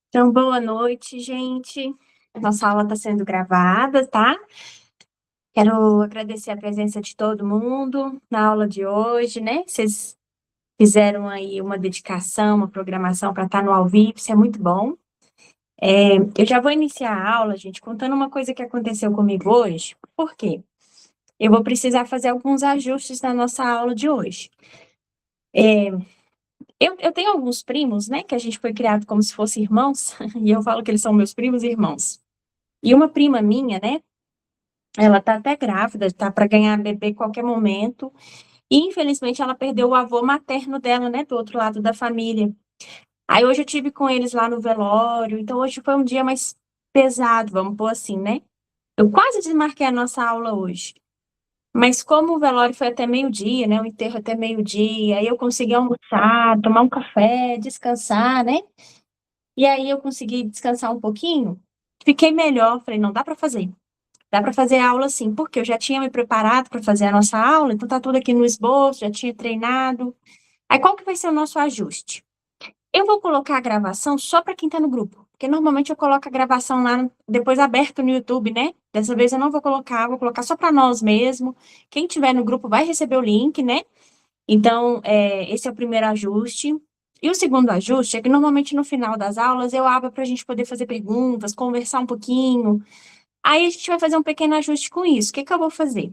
Então, boa noite, gente. Nossa aula está sendo gravada, tá? Quero agradecer a presença de todo mundo na aula de hoje, né? Vocês fizeram aí uma dedicação, uma programação para estar no ao vivo, isso é muito bom. Eu já vou iniciar a aula, gente, contando uma coisa que aconteceu comigo hoje. Por quê? Eu vou precisar fazer alguns ajustes na nossa aula de hoje. Eu tenho alguns primos, né, que a gente foi criado como se fossem irmãos, e eu falo que eles são meus primos e irmãos. E uma prima minha, né? Ela tá até grávida, tá para ganhar bebê a qualquer momento. E, infelizmente, ela perdeu o avô materno dela, né, do outro lado da família. Aí hoje eu tive com eles lá no velório, então hoje foi um dia mais pesado, vamos pôr assim, né? Eu quase desmarquei a nossa aula hoje. Mas como o velório foi até meio-dia, né, o enterro até meio-dia, aí eu consegui almoçar, tomar um café, descansar, né? E aí eu consegui descansar um pouquinho, fiquei melhor, falei, não dá para fazer. Dá para fazer a aula sim, porque eu já tinha me preparado para fazer a nossa aula, então tá tudo aqui no esboço, já tinha treinado. Aí qual que vai ser o nosso ajuste? Eu vou colocar a gravação só para quem está no grupo, porque normalmente eu coloco a gravação lá depois aberto no YouTube, né? Dessa vez eu não vou colocar só para nós mesmo. Quem tiver no grupo vai receber o link, né? Então, esse é o primeiro ajuste. E o segundo ajuste é que normalmente no final das aulas eu abro para a gente poder fazer perguntas, conversar um pouquinho. Aí a gente vai fazer um pequeno ajuste com isso. O que que eu vou fazer?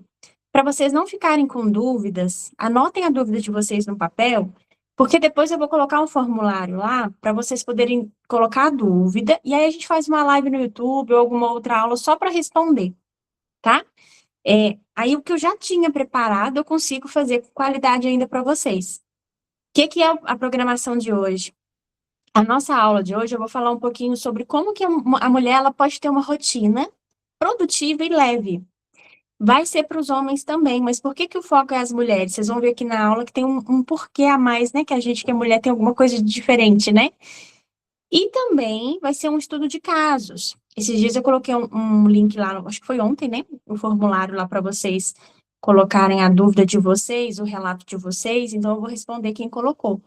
Para vocês não ficarem com dúvidas, anotem a dúvida de vocês no papel, porque depois eu vou colocar um formulário lá para vocês poderem colocar a dúvida, e aí a gente faz uma live no YouTube ou alguma outra aula só para responder, tá? Aí o que eu já tinha preparado, eu consigo fazer com qualidade ainda para vocês. O que que é a programação de hoje? A nossa aula de hoje eu vou falar um pouquinho sobre como que a mulher ela pode ter uma rotina produtiva e leve. Vai ser para os homens também, mas por que que o foco é as mulheres? Vocês vão ver aqui na aula que tem um porquê a mais, né? Que a gente, que é mulher, tem alguma coisa de diferente, né? E também vai ser um estudo de casos. Esses dias eu coloquei um link lá, acho que foi ontem, né? Um formulário lá para vocês colocarem a dúvida de vocês, o relato de vocês, então eu vou responder quem colocou.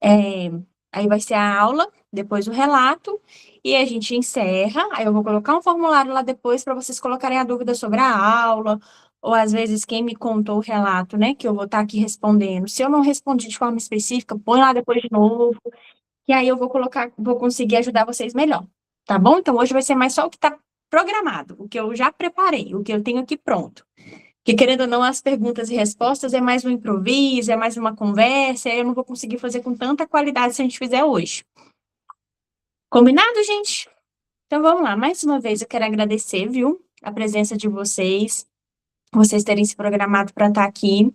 É, Aí vai ser a aula, depois o relato, e a gente encerra. Aí eu vou colocar um formulário lá depois para vocês colocarem a dúvida sobre a aula, ou às vezes quem me contou o relato, né, que eu vou estar aqui respondendo. Se eu não respondi de forma específica, põe lá depois de novo, e aí eu vou colocar, vou conseguir ajudar vocês melhor, tá bom? Então hoje vai ser mais só o que está programado, o que eu já preparei, o que eu tenho aqui pronto. Porque, querendo ou não, as perguntas e respostas é mais um improviso, é mais uma conversa, aí eu não vou conseguir fazer com tanta qualidade se a gente fizer hoje. Combinado, gente? Então vamos lá. Mais uma vez eu quero agradecer, viu, a presença de vocês terem se programado para estar aqui.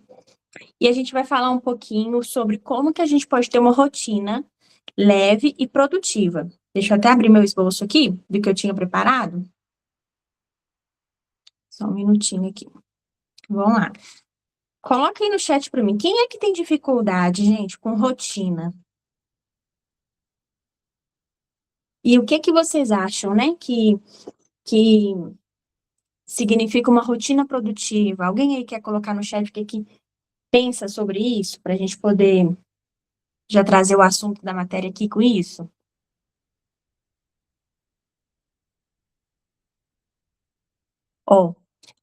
E a gente vai falar um pouquinho sobre como que a gente pode ter uma rotina leve e produtiva. Deixa eu até abrir meu esboço aqui do que eu tinha preparado. Só um minutinho aqui. Vamos lá. Coloca aí no chat para mim. Quem é que tem dificuldade, gente, com rotina? E o que que vocês acham, né, que significa uma rotina produtiva? Alguém aí quer colocar no chat o que que pensa sobre isso, para a gente poder já trazer o assunto da matéria aqui com isso? Ó,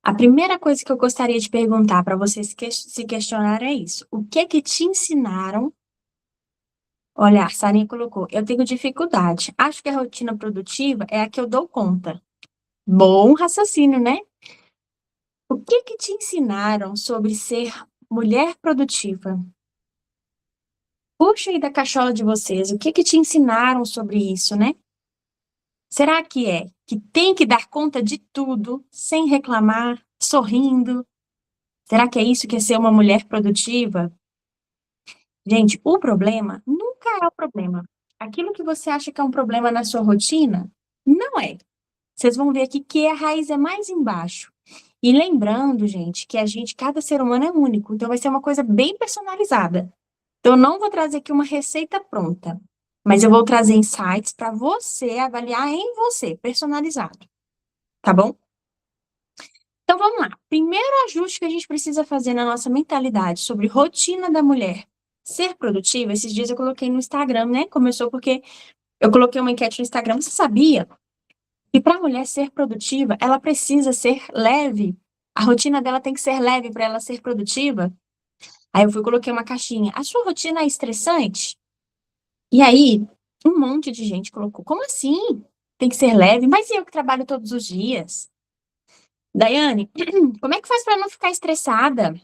a primeira coisa que eu gostaria de perguntar para vocês se questionarem é isso. O que que te ensinaram? Olha, a Sarinha colocou, eu tenho dificuldade. Acho que a rotina produtiva é a que eu dou conta. Bom raciocínio, né? O que que te ensinaram sobre ser mulher produtiva? Puxa aí da cachola de vocês, o que que te ensinaram sobre isso, né? Será que é que tem que dar conta de tudo, sem reclamar, sorrindo? Será que é isso que é ser uma mulher produtiva? Gente, o problema nunca é o problema. Aquilo que você acha que é um problema na sua rotina, não é. Vocês vão ver aqui que a raiz é mais embaixo. E lembrando, gente, que cada ser humano é único, então vai ser uma coisa bem personalizada. Então, eu não vou trazer aqui uma receita pronta, mas eu vou trazer insights para você avaliar em você, personalizado, tá bom? Então, vamos lá. Primeiro ajuste que a gente precisa fazer na nossa mentalidade sobre rotina da mulher ser produtiva, esses dias eu coloquei no Instagram, né? Começou porque Eu coloquei uma enquete no Instagram. Você sabia que para a mulher ser produtiva, ela precisa ser leve? A rotina dela tem que ser leve para ela ser produtiva? Aí eu fui e coloquei uma caixinha. A sua rotina é estressante? E aí, um monte de gente colocou. Como assim? Tem que ser leve? Mas e eu que trabalho todos os dias? Daiane, como é que faz para não ficar estressada?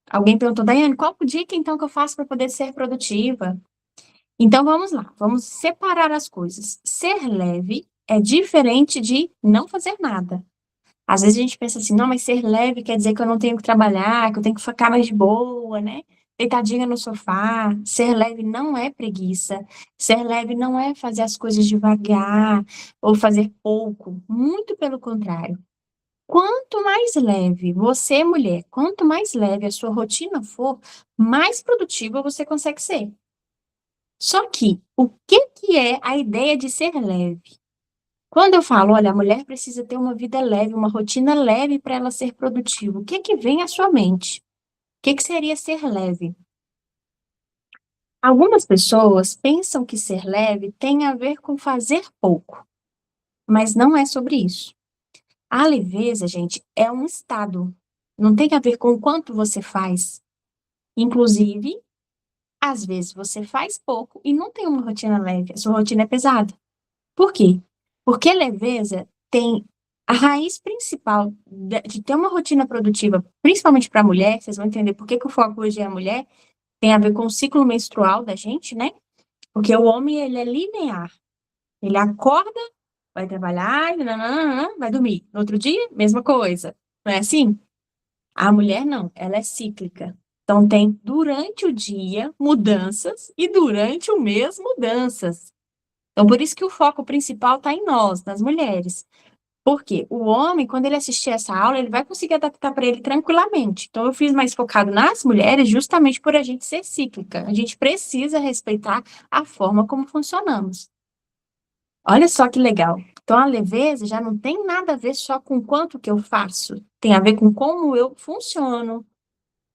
Alguém perguntou, Daiane, qual dica então que eu faço para poder ser produtiva? Então vamos lá, vamos separar as coisas. Ser leve é diferente de não fazer nada. Às vezes a gente pensa assim, não, mas ser leve quer dizer que eu não tenho que trabalhar, que eu tenho que ficar mais de boa, né? Deitadinha no sofá. Ser leve não é preguiça. Ser leve não é fazer as coisas devagar ou fazer pouco. Muito pelo contrário. Quanto mais leve você, mulher, quanto mais leve a sua rotina for, mais produtiva você consegue ser. Só que, o que que é a ideia de ser leve? Quando eu falo, olha, a mulher precisa ter uma vida leve, uma rotina leve para ela ser produtiva, o que que vem à sua mente? O que que seria ser leve? Algumas pessoas pensam que ser leve tem a ver com fazer pouco, mas não é sobre isso. A leveza, gente, é um estado. Não tem a ver com o quanto você faz. Inclusive, às vezes você faz pouco e não tem uma rotina leve, a sua rotina é pesada. Por quê? Porque leveza tem a raiz principal de ter uma rotina produtiva, principalmente para a mulher, vocês vão entender por que que o foco hoje é a mulher, tem a ver com o ciclo menstrual da gente, né? Porque o homem, ele é linear. Ele acorda, vai trabalhar, nananana, vai dormir. No outro dia, mesma coisa. Não é assim? A mulher não, ela é cíclica. Então, tem durante o dia mudanças e durante o mês mudanças. Então, por isso que o foco principal está em nós, nas mulheres. Porque o homem, quando ele assistir essa aula, ele vai conseguir adaptar para ele tranquilamente. Então, eu fiz mais focado nas mulheres, justamente por a gente ser cíclica. A gente precisa respeitar a forma como funcionamos. Olha só que legal. Então, a leveza já não tem nada a ver só com quanto que eu faço. Tem a ver com como eu funciono.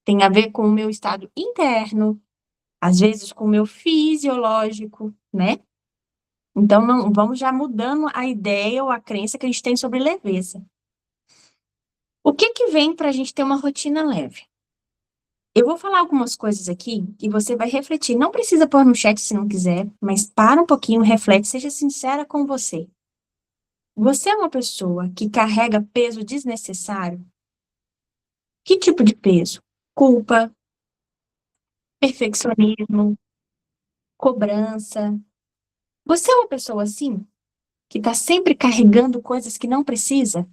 Tem a ver com o meu estado interno. Às vezes, com o meu fisiológico, né? Então, não, vamos já mudando a ideia ou a crença que a gente tem sobre leveza. O que que vem para a gente ter uma rotina leve? Eu vou falar algumas coisas aqui e você vai refletir. Não precisa pôr no chat se não quiser, mas para um pouquinho, reflete, seja sincera com você. Você é uma pessoa que carrega peso desnecessário? Que tipo de peso? Culpa, perfeccionismo, cobrança. Você é uma pessoa assim, que está sempre carregando coisas que não precisa?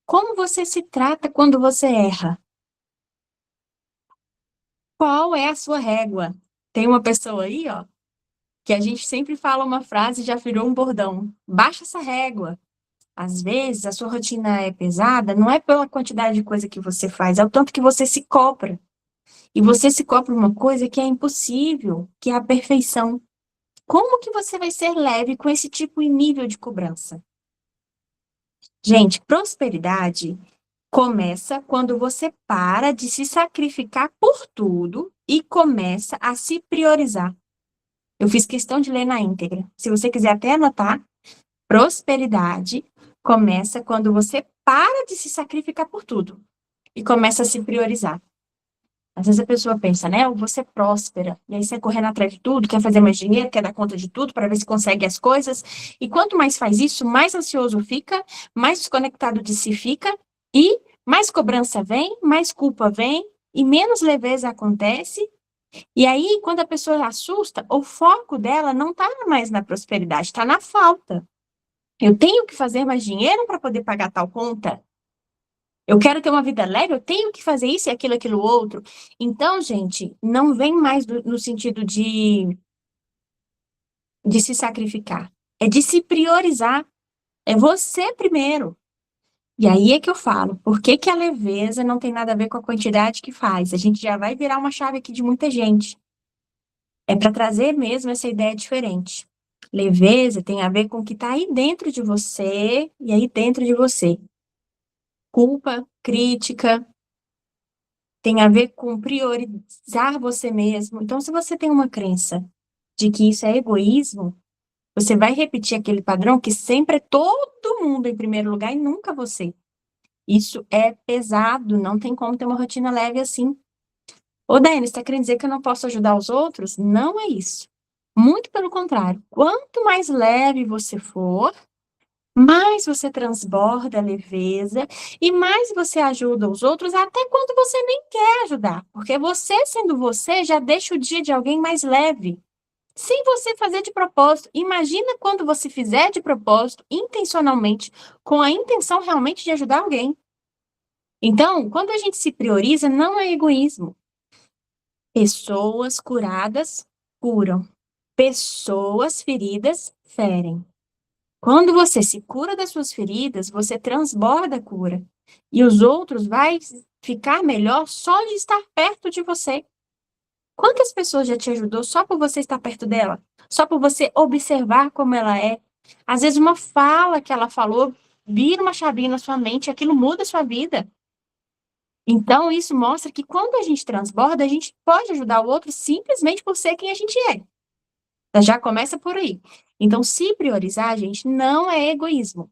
Como você se trata quando você erra? Qual é a sua régua? Tem uma pessoa aí, ó, que a gente sempre fala uma frase e já virou um bordão. Baixa essa régua. Às vezes, a sua rotina é pesada, não é pela quantidade de coisa que você faz, é o tanto que você se cobra. E você se cobra uma coisa que é impossível, que é a perfeição. Como que você vai ser leve com esse tipo e nível de cobrança? Gente, prosperidade começa quando você para de se sacrificar por tudo e começa a se priorizar. Eu fiz questão de ler na íntegra. Se você quiser até anotar, prosperidade começa quando você para de se sacrificar por tudo e começa a se priorizar. Às vezes a pessoa pensa, né? Eu vou ser próspera. E aí você correndo atrás de tudo, quer fazer mais dinheiro, quer dar conta de tudo para ver se consegue as coisas. E quanto mais faz isso, mais ansioso fica, mais desconectado de si fica e mais cobrança vem, mais culpa vem e menos leveza acontece. E aí, quando a pessoa assusta, o foco dela não está mais na prosperidade, está na falta. Eu tenho que fazer mais dinheiro para poder pagar tal conta. Eu quero ter uma vida leve, eu tenho que fazer isso e aquilo, aquilo outro. Então, gente, não vem mais no sentido de se sacrificar. É de se priorizar. É você primeiro. E aí é que eu falo, por que que a leveza não tem nada a ver com a quantidade que faz? A gente já vai virar uma chave aqui de muita gente. É para trazer mesmo essa ideia diferente. Leveza tem a ver com o que está aí dentro de você e aí dentro de você. Culpa, crítica, tem a ver com priorizar você mesmo. Então, se você tem uma crença de que isso é egoísmo, Você vai repetir aquele padrão que sempre é todo mundo em primeiro lugar e nunca você. Isso é pesado, não tem como ter uma rotina leve assim. Ô, Dani, você está querendo dizer que eu não posso ajudar os outros? Não é isso. Muito pelo contrário. Quanto mais leve você for, mais você transborda a leveza e mais você ajuda os outros, até quando você nem quer ajudar. Porque você, sendo você, já deixa o dia de alguém mais leve. Sem você fazer de propósito. Imagina quando você fizer de propósito, intencionalmente, com a intenção realmente de ajudar alguém. Então, quando a gente se prioriza, não é egoísmo. Pessoas curadas curam. Pessoas feridas ferem. Quando você se cura das suas feridas, você transborda a cura. E os outros vai ficar melhor só de estar perto de você. Quantas pessoas já te ajudou só por você estar perto dela? Só por você observar como ela é? Às vezes uma fala que ela falou vira uma chavinha na sua mente, e aquilo muda a sua vida. Então, isso mostra que quando a gente transborda, a gente pode ajudar o outro simplesmente por ser quem a gente é. Já começa por aí. Então, se priorizar, gente, não é egoísmo.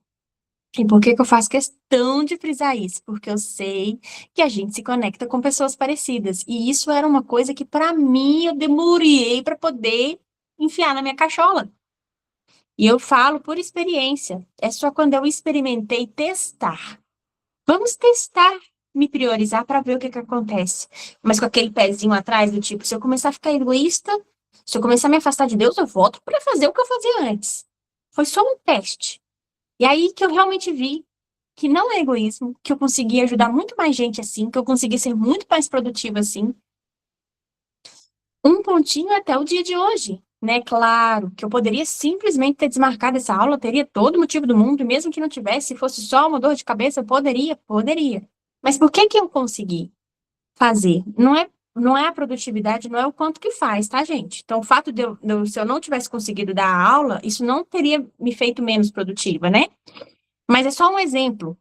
E por que que eu faço questão de frisar isso? Porque eu sei que a gente se conecta com pessoas parecidas. E isso era uma coisa que, para mim, eu demorei para poder enfiar na minha cachola. E eu falo por experiência. É só quando eu experimentei testar. Vamos testar, me priorizar para ver o que que acontece. Mas com aquele pezinho atrás, do tipo, se eu começar a ficar egoísta, se eu começar a me afastar de Deus, eu volto para fazer o que eu fazia antes. Foi só um teste. E aí que eu realmente vi que não é egoísmo, que eu consegui ajudar muito mais gente assim, que eu consegui ser muito mais produtiva assim. Um pontinho até o dia de hoje, né? Claro que eu poderia simplesmente ter desmarcado essa aula, teria todo o motivo do mundo, e mesmo que não tivesse, se fosse só uma dor de cabeça, eu poderia. Mas por que que eu consegui fazer? Não é a produtividade, não é o quanto que faz, tá, gente? Então, o fato se eu não tivesse conseguido dar a aula, isso não teria me feito menos produtiva, né? Mas é só um exemplo.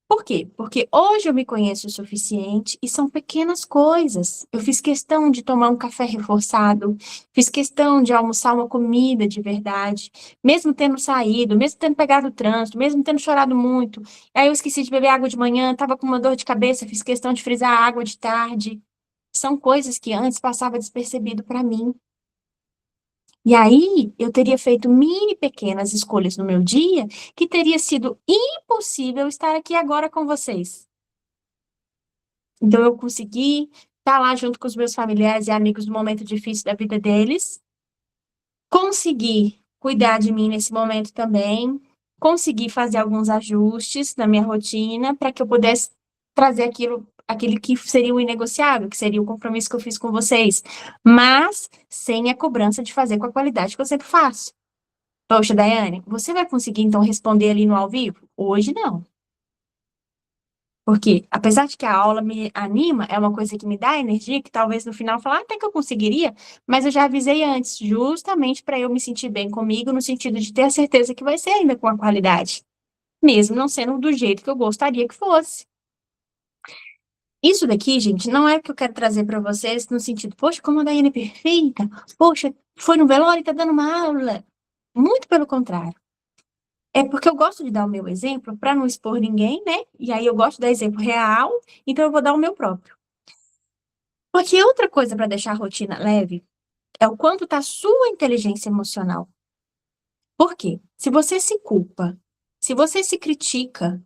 Por quê? Porque hoje eu me conheço o suficiente e são pequenas coisas. Eu fiz questão de tomar um café reforçado, fiz questão de almoçar uma comida de verdade, mesmo tendo saído, mesmo tendo pegado o trânsito, mesmo tendo chorado muito. Aí eu esqueci de beber água de manhã, estava com uma dor de cabeça, fiz questão de frisar a água de tarde. São coisas que antes passava despercebido para mim. E aí, eu teria feito mini pequenas escolhas no meu dia que teria sido impossível estar aqui agora com vocês. Então, eu consegui estar lá junto com os meus familiares e amigos no momento difícil da vida deles, consegui cuidar de mim nesse momento também, consegui fazer alguns ajustes na minha rotina para que eu pudesse trazer aquele que seria o inegociável, que seria o compromisso que eu fiz com vocês, mas sem a cobrança de fazer com a qualidade que eu sempre faço. Poxa, Daiane, você vai conseguir então responder ali no ao vivo? Hoje não. Porque, apesar de que a aula me anima, é uma coisa que me dá energia, que talvez no final eu falar até que eu conseguiria, mas eu já avisei antes, justamente para eu me sentir bem comigo, no sentido de ter a certeza que vai ser ainda com a qualidade, mesmo não sendo do jeito que eu gostaria que fosse. Isso daqui, gente, não é o que eu quero trazer para vocês no sentido, poxa, como a Daiane é perfeita, poxa, foi no velório e tá dando uma aula. Muito pelo contrário. É porque eu gosto de dar o meu exemplo para não expor ninguém, né? E aí eu gosto de dar exemplo real, então eu vou dar o meu próprio. Porque outra coisa para deixar a rotina leve é o quanto está a sua inteligência emocional. Por quê? Se você se culpa, se você se critica,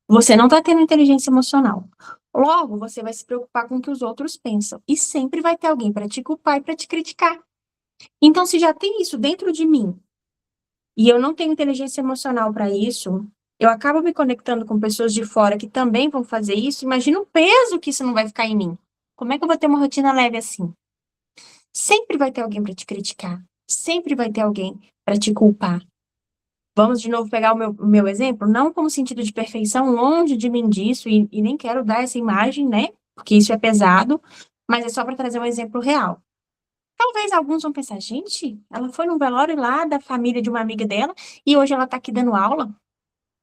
você não está tendo inteligência emocional. Logo, você vai se preocupar com o que os outros pensam. E sempre vai ter alguém para te culpar e para te criticar. Então, se já tem isso dentro de mim, e eu não tenho inteligência emocional para isso, eu acabo me conectando com pessoas de fora que também vão fazer isso. Imagina o peso que isso não vai ficar em mim. Como é que eu vou ter uma rotina leve assim? Sempre vai ter alguém para te criticar. Sempre vai ter alguém para te culpar. Vamos de novo pegar o meu exemplo? Não como sentido de perfeição, longe de mim disso, e nem quero dar essa imagem, né? Porque isso é pesado, mas é só para trazer um exemplo real. Talvez alguns vão pensar, gente, ela foi num velório lá da família de uma amiga dela e hoje ela tá aqui dando aula.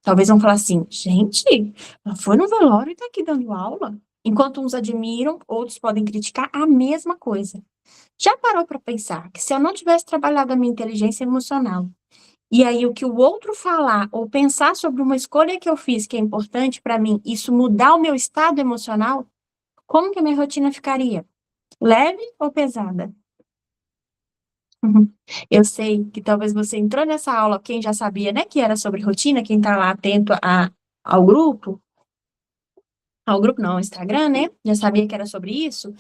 Talvez vão falar assim, gente, ela foi no velório e tá aqui dando aula. Enquanto uns admiram, outros podem criticar a mesma coisa. Já parou para pensar que se eu não tivesse trabalhado a minha inteligência emocional, E aí o que o outro falar ou pensar sobre uma escolha que eu fiz que é importante para mim, isso mudar o meu estado emocional, como que a minha rotina ficaria? Leve ou pesada? Uhum. Eu sei que talvez você entrou nessa aula, quem já sabia, né, que era sobre rotina, quem tá lá atento ao grupo não, ao Instagram, né, já sabia que era sobre isso.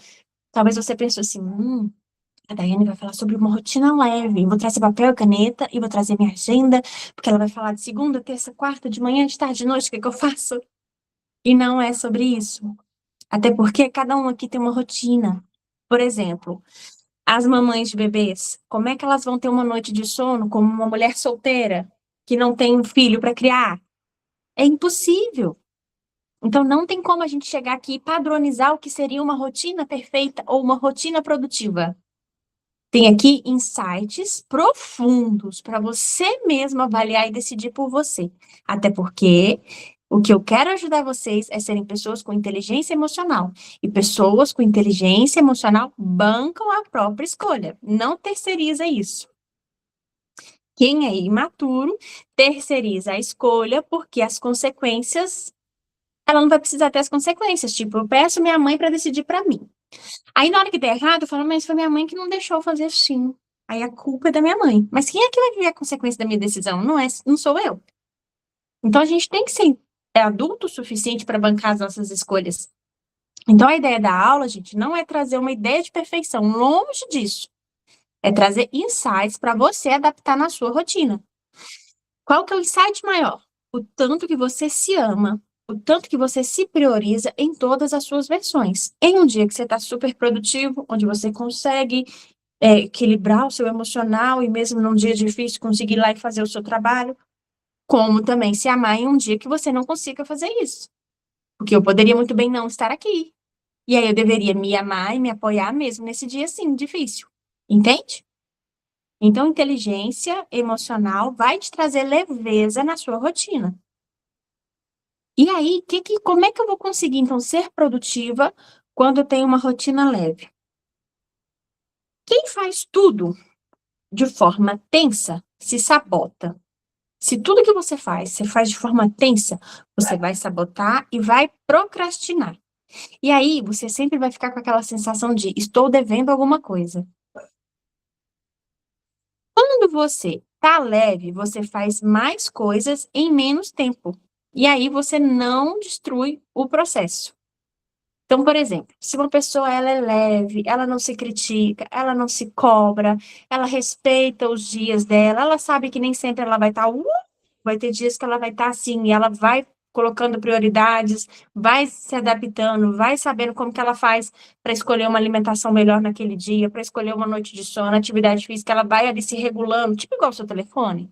Talvez você pensou assim, a Daiane vai falar sobre uma rotina leve. Eu vou trazer papel e caneta e vou trazer minha agenda, porque ela vai falar de segunda, terça, quarta, de manhã, de tarde, de noite, o que que eu faço? E não é sobre isso. Até porque cada um aqui tem uma rotina. Por exemplo, as mamães de bebês, como é que elas vão ter uma noite de sono como uma mulher solteira que não tem um filho para criar? É impossível. Então, não tem como a gente chegar aqui e padronizar o que seria uma rotina perfeita ou uma rotina produtiva. Tem aqui insights profundos para você mesmo avaliar e decidir por você. Até porque o que eu quero ajudar vocês é serem pessoas com inteligência emocional. E pessoas com inteligência emocional bancam a própria escolha. Não terceiriza isso. Quem é imaturo terceiriza a escolha porque as consequências, ela não vai precisar ter as consequências. Tipo, eu peço minha mãe para decidir para mim. Aí na hora que der errado, eu falo, mas foi minha mãe que não deixou eu fazer assim. Aí a culpa é da minha mãe. Mas quem é que vai ver a consequência da minha decisão? Não sou eu. Então a gente tem que ser adulto o suficiente para bancar as nossas escolhas. Então a ideia da aula, gente, não é trazer uma ideia de perfeição, longe disso. É trazer insights para você adaptar na sua rotina. Qual que é o insight maior? O tanto que você se ama, o tanto que você se prioriza em todas as suas versões. Em um dia que você está super produtivo, onde você consegue equilibrar o seu emocional e mesmo num dia difícil conseguir ir lá e fazer o seu trabalho, como também se amar em um dia que você não consiga fazer isso. Porque eu poderia muito bem não estar aqui. E aí eu deveria me amar e me apoiar mesmo nesse dia, sim, difícil. Entende? Então, inteligência emocional vai te trazer leveza na sua rotina. E aí, como é que eu vou conseguir, então, ser produtiva quando eu tenho uma rotina leve? Quem faz tudo de forma tensa se sabota. Se tudo que você faz de forma tensa, você vai sabotar e vai procrastinar. E aí, você sempre vai ficar com aquela sensação de estou devendo alguma coisa. Quando você tá leve, você faz mais coisas em menos tempo. E aí você não destrui o processo. Então, por exemplo, se uma pessoa ela é leve, ela não se critica, ela não se cobra, ela respeita os dias dela, ela sabe que nem sempre ela vai estar, vai ter dias que ela vai estar assim, e ela vai colocando prioridades, vai se adaptando, vai sabendo como que ela faz para escolher uma alimentação melhor naquele dia, para escolher uma noite de sono, atividade física, ela vai ali se regulando, tipo igual o seu telefone.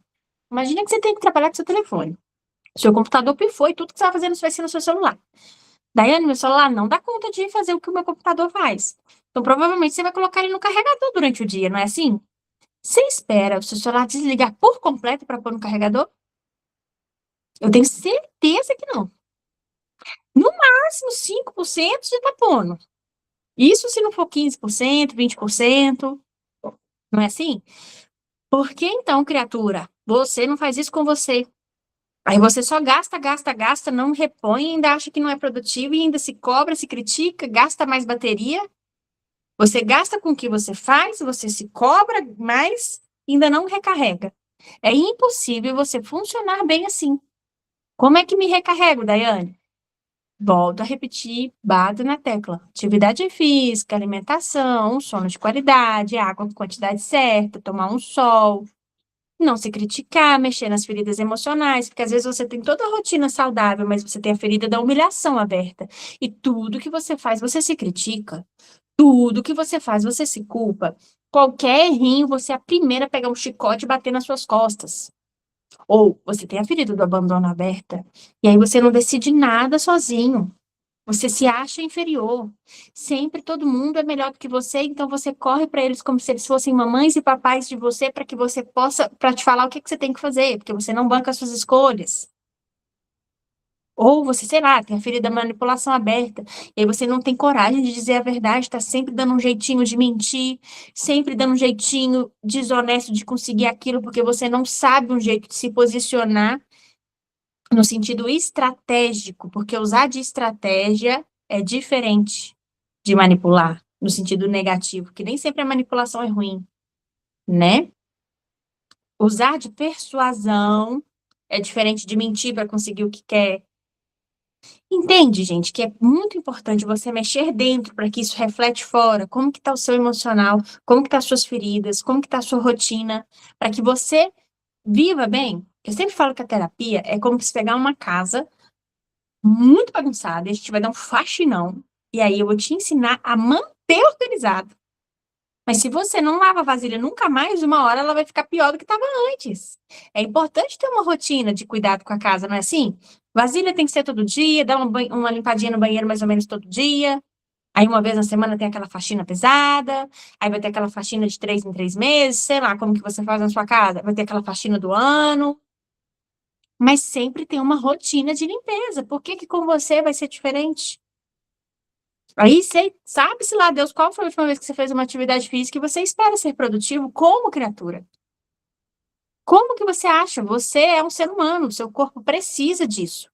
Imagina que você tem que trabalhar com seu telefone. Seu computador pifou e tudo que você vai fazendo vai ser no seu celular. Daiane, meu celular não dá conta de fazer o que o meu computador faz. Então, provavelmente, você vai colocar ele no carregador durante o dia, não é assim? Você espera o seu celular desligar por completo para pôr no carregador? Eu tenho certeza que não. No máximo 5% você está pondo. Isso se não for 15%, 20%. Não é assim? Por que então, criatura, você não faz isso com você? Aí você só gasta, gasta, gasta, não repõe, ainda acha que não é produtivo e ainda se cobra, se critica, gasta mais bateria. Você gasta com o que você faz, você se cobra, mas ainda não recarrega. É impossível você funcionar bem assim. Como é que me recarrego, Daiane? Volto a repetir, bato na tecla. Atividade física, alimentação, sono de qualidade, água com quantidade certa, tomar um sol, não se criticar, mexer nas feridas emocionais, porque às vezes você tem toda a rotina saudável, mas você tem a ferida da humilhação aberta. E tudo que você faz, você se critica. Tudo que você faz, você se culpa. Qualquer errinho, você é a primeira a pegar um chicote e bater nas suas costas. Ou você tem a ferida do abandono aberta, e aí você não decide nada sozinho. Você se acha inferior. Sempre todo mundo é melhor do que você, então você corre para eles como se eles fossem mamães e papais de você para que você possa, para te falar o que que você tem que fazer, porque você não banca as suas escolhas. Ou você, sei lá, tem a ferida da manipulação aberta, e aí você não tem coragem de dizer a verdade, está sempre dando um jeitinho de mentir, sempre dando um jeitinho desonesto de conseguir aquilo, porque você não sabe um jeito de se posicionar no sentido estratégico, porque usar de estratégia é diferente de manipular, no sentido negativo, que nem sempre a manipulação é ruim, né? Usar de persuasão é diferente de mentir para conseguir o que quer. Entende, gente, que é muito importante você mexer dentro para que isso reflete fora, como que tá o seu emocional, como que tá as suas feridas, como que tá a sua rotina, para que você viva bem. Eu sempre falo que a terapia é como se pegar uma casa muito bagunçada, e a gente vai dar um faxinão, e aí eu vou te ensinar a manter organizado. Mas se você não lava a vasilha nunca mais, uma hora ela vai ficar pior do que estava antes. É importante ter uma rotina de cuidado com a casa, não é assim? Vasilha tem que ser todo dia, dar uma limpadinha no banheiro mais ou menos todo dia. Aí uma vez na semana tem aquela faxina pesada, aí vai ter aquela faxina de 3 em 3 meses, sei lá como que você faz na sua casa, vai ter aquela faxina do ano, mas sempre tem uma rotina de limpeza. Por que que com você vai ser diferente? Aí você sabe-se lá, Deus, qual foi a última vez que você fez uma atividade física e você espera ser produtivo como criatura? Como que você acha? Você é um ser humano, o seu corpo precisa disso.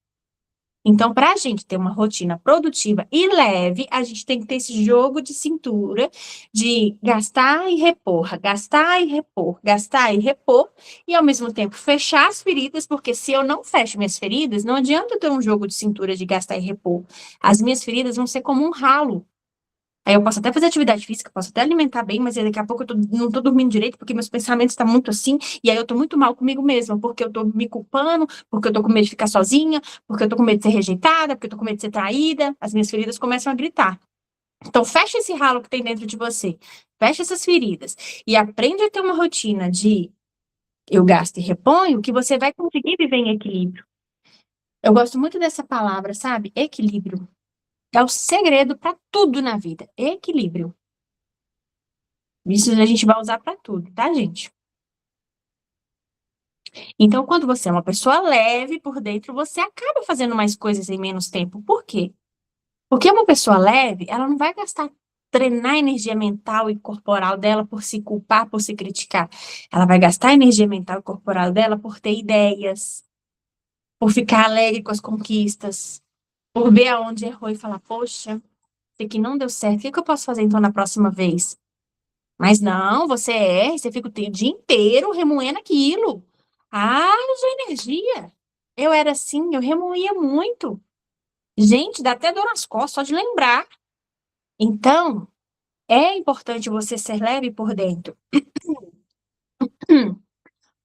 Então, para a gente ter uma rotina produtiva e leve, a gente tem que ter esse jogo de cintura de gastar e repor, gastar e repor, gastar e repor, e ao mesmo tempo fechar as feridas, porque se eu não fecho minhas feridas, não adianta eu ter um jogo de cintura de gastar e repor. As minhas feridas vão ser como um ralo. Aí eu posso até fazer atividade física, posso até alimentar bem, mas aí daqui a pouco não tô dormindo direito, porque meus pensamentos estão muito assim, e aí eu tô muito mal comigo mesma, porque eu tô me culpando, porque eu tô com medo de ficar sozinha, porque eu tô com medo de ser rejeitada, porque eu tô com medo de ser traída, as minhas feridas começam a gritar. Então, fecha esse ralo que tem dentro de você, fecha essas feridas, e aprende a ter uma rotina de eu gasto e reponho, que você vai conseguir viver em equilíbrio. Eu gosto muito dessa palavra, sabe? Equilíbrio. É o segredo para tudo na vida. Equilíbrio. Isso a gente vai usar para tudo, tá, gente? Então, quando você é uma pessoa leve por dentro, você acaba fazendo mais coisas em menos tempo. Por quê? Porque uma pessoa leve, ela não vai gastar, treinar a energia mental e corporal dela por se culpar, por se criticar. Ela vai gastar a energia mental e corporal dela por ter ideias, por ficar alegre com as conquistas, por ver aonde errou e falar, poxa, isso aqui não deu certo, o que que eu posso fazer então na próxima vez? Mas não, você erra, você fica o dia inteiro remoendo aquilo. Haja energia. Eu era assim, eu remoía muito. Gente, dá até dor nas costas só de lembrar. Então, é importante você ser leve por dentro.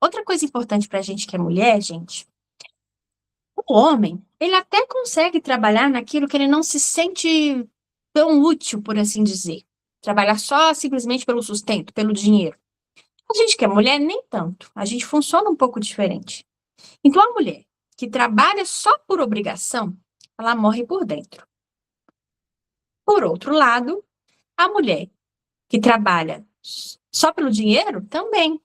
Outra coisa importante pra gente que é mulher, gente, o homem, ele até consegue trabalhar naquilo que ele não se sente tão útil, por assim dizer. Trabalhar só simplesmente pelo sustento, pelo dinheiro. A gente que é mulher, nem tanto. A gente funciona um pouco diferente. Então, a mulher que trabalha só por obrigação, ela morre por dentro. Por outro lado, a mulher que trabalha só pelo dinheiro, também.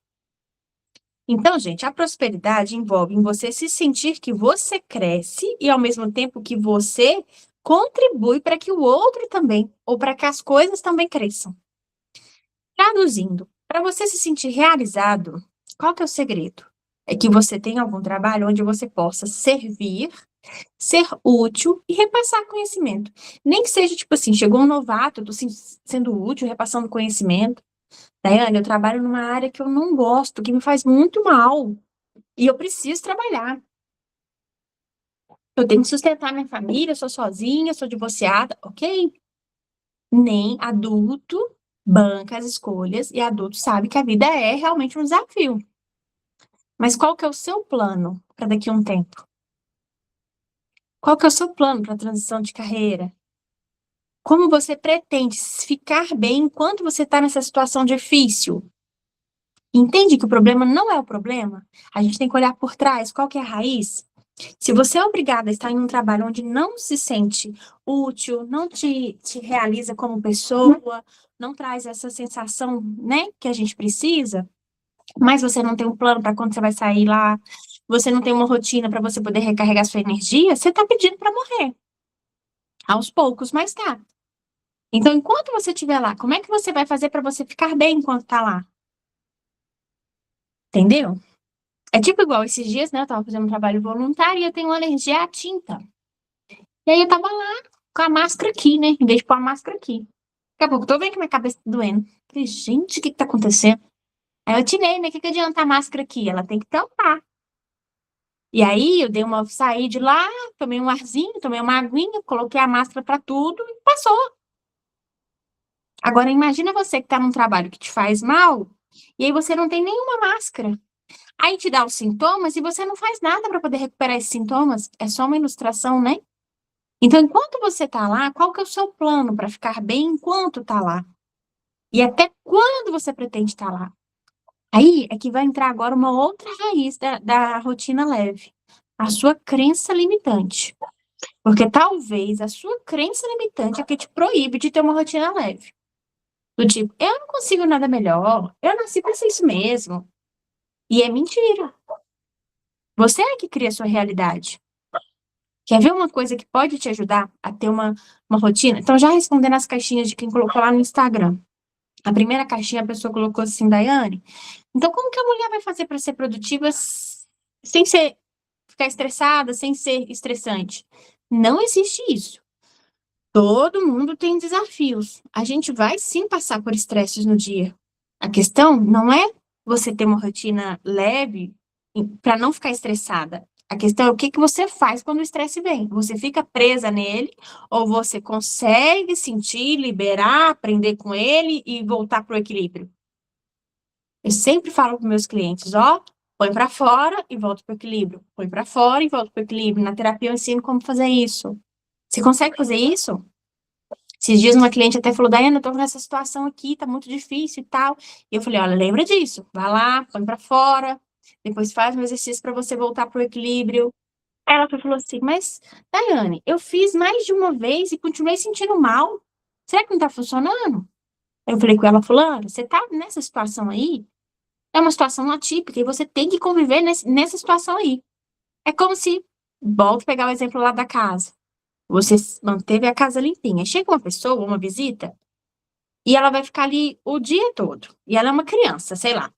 Então, gente, a prosperidade envolve em você se sentir que você cresce e, ao mesmo tempo, que você contribui para que o outro também, ou para que as coisas também cresçam. Traduzindo, para você se sentir realizado, qual que é o segredo? É que você tenha algum trabalho onde você possa servir, ser útil e repassar conhecimento. Nem que seja, tipo assim, chegou um novato, eu tô sendo útil, repassando conhecimento. Daiane, eu trabalho numa área que eu não gosto, que me faz muito mal. E eu preciso trabalhar. Eu tenho que sustentar minha família, eu sou sozinha, sou divorciada, ok? Nem adulto banca as escolhas e adulto sabe que a vida é realmente um desafio. Mas qual que é o seu plano para daqui a um tempo? Qual que é o seu plano para a transição de carreira? Como você pretende ficar bem enquanto você está nessa situação difícil? Entende que o problema não é o problema? A gente tem que olhar por trás, qual que é a raiz? Se você é obrigada a estar em um trabalho onde não se sente útil, não te realiza como pessoa, não traz essa sensação, né, que a gente precisa, mas você não tem um plano para quando você vai sair lá, você não tem uma rotina para você poder recarregar sua energia, você tá pedindo para morrer. Aos poucos, mas tá. Então, enquanto você estiver lá, como é que você vai fazer para você ficar bem enquanto tá lá? Entendeu? É tipo igual esses dias, né? Eu tava fazendo um trabalho voluntário e eu tenho uma alergia à tinta. E aí eu tava lá com a máscara aqui, né? Em vez de pôr a máscara aqui. Daqui a pouco eu tô vendo que minha cabeça tá doendo. Falei, gente, o que que tá acontecendo? Aí eu tirei, né? O que que adianta a máscara aqui? Ela tem que tampar. E aí eu dei uma saí de lá, tomei um arzinho, tomei uma aguinha, coloquei a máscara pra tudo e passou. Agora imagina você que tá num trabalho que te faz mal e aí você não tem nenhuma máscara. Aí te dá os sintomas e você não faz nada para poder recuperar esses sintomas. É só uma ilustração, né? Então, enquanto você tá lá, qual que é o seu plano para ficar bem enquanto tá lá? E até quando você pretende estar lá? Aí é que vai entrar agora uma outra raiz da rotina leve. A sua crença limitante. Porque talvez a sua crença limitante é que te proíbe de ter uma rotina leve. Do tipo, eu não consigo nada melhor, eu nasci para ser isso mesmo. E é mentira. Você é que cria a sua realidade. Quer ver uma coisa que pode te ajudar a ter uma rotina? Então, já respondendo as caixinhas de quem colocou lá no Instagram. A primeira caixinha a pessoa colocou assim, Daiane. Então, como que a mulher vai fazer para ser produtiva sem ficar estressada, sem ser estressante? Não existe isso. Todo mundo tem desafios. A gente vai sim passar por estresses no dia. A questão não é você ter uma rotina leve para não ficar estressada. A questão é o que que você faz quando o estresse vem. Você fica presa nele ou você consegue sentir, liberar, aprender com ele e voltar para o equilíbrio? Eu sempre falo para meus clientes, ó, põe para fora e volta para o equilíbrio. Põe para fora e volta para o equilíbrio. Na terapia eu ensino como fazer isso. Você consegue fazer isso? Esses dias uma cliente até falou, Daiane, eu tô nessa situação aqui, tá muito difícil e tal. E eu falei, olha, lembra disso, vai lá, põe pra fora, depois faz um exercício para você voltar pro equilíbrio. Aí ela falou assim, mas, Daiane, eu fiz mais de uma vez e continuei sentindo mal. Será que não tá funcionando? Eu falei com ela, fulano, você tá nessa situação aí? É uma situação atípica e você tem que conviver nessa situação aí. É como se, volto a pegar o exemplo lá da casa. Você manteve a casa limpinha. Chega uma pessoa, uma visita, e ela vai ficar ali o dia todo. E ela é uma criança, sei lá.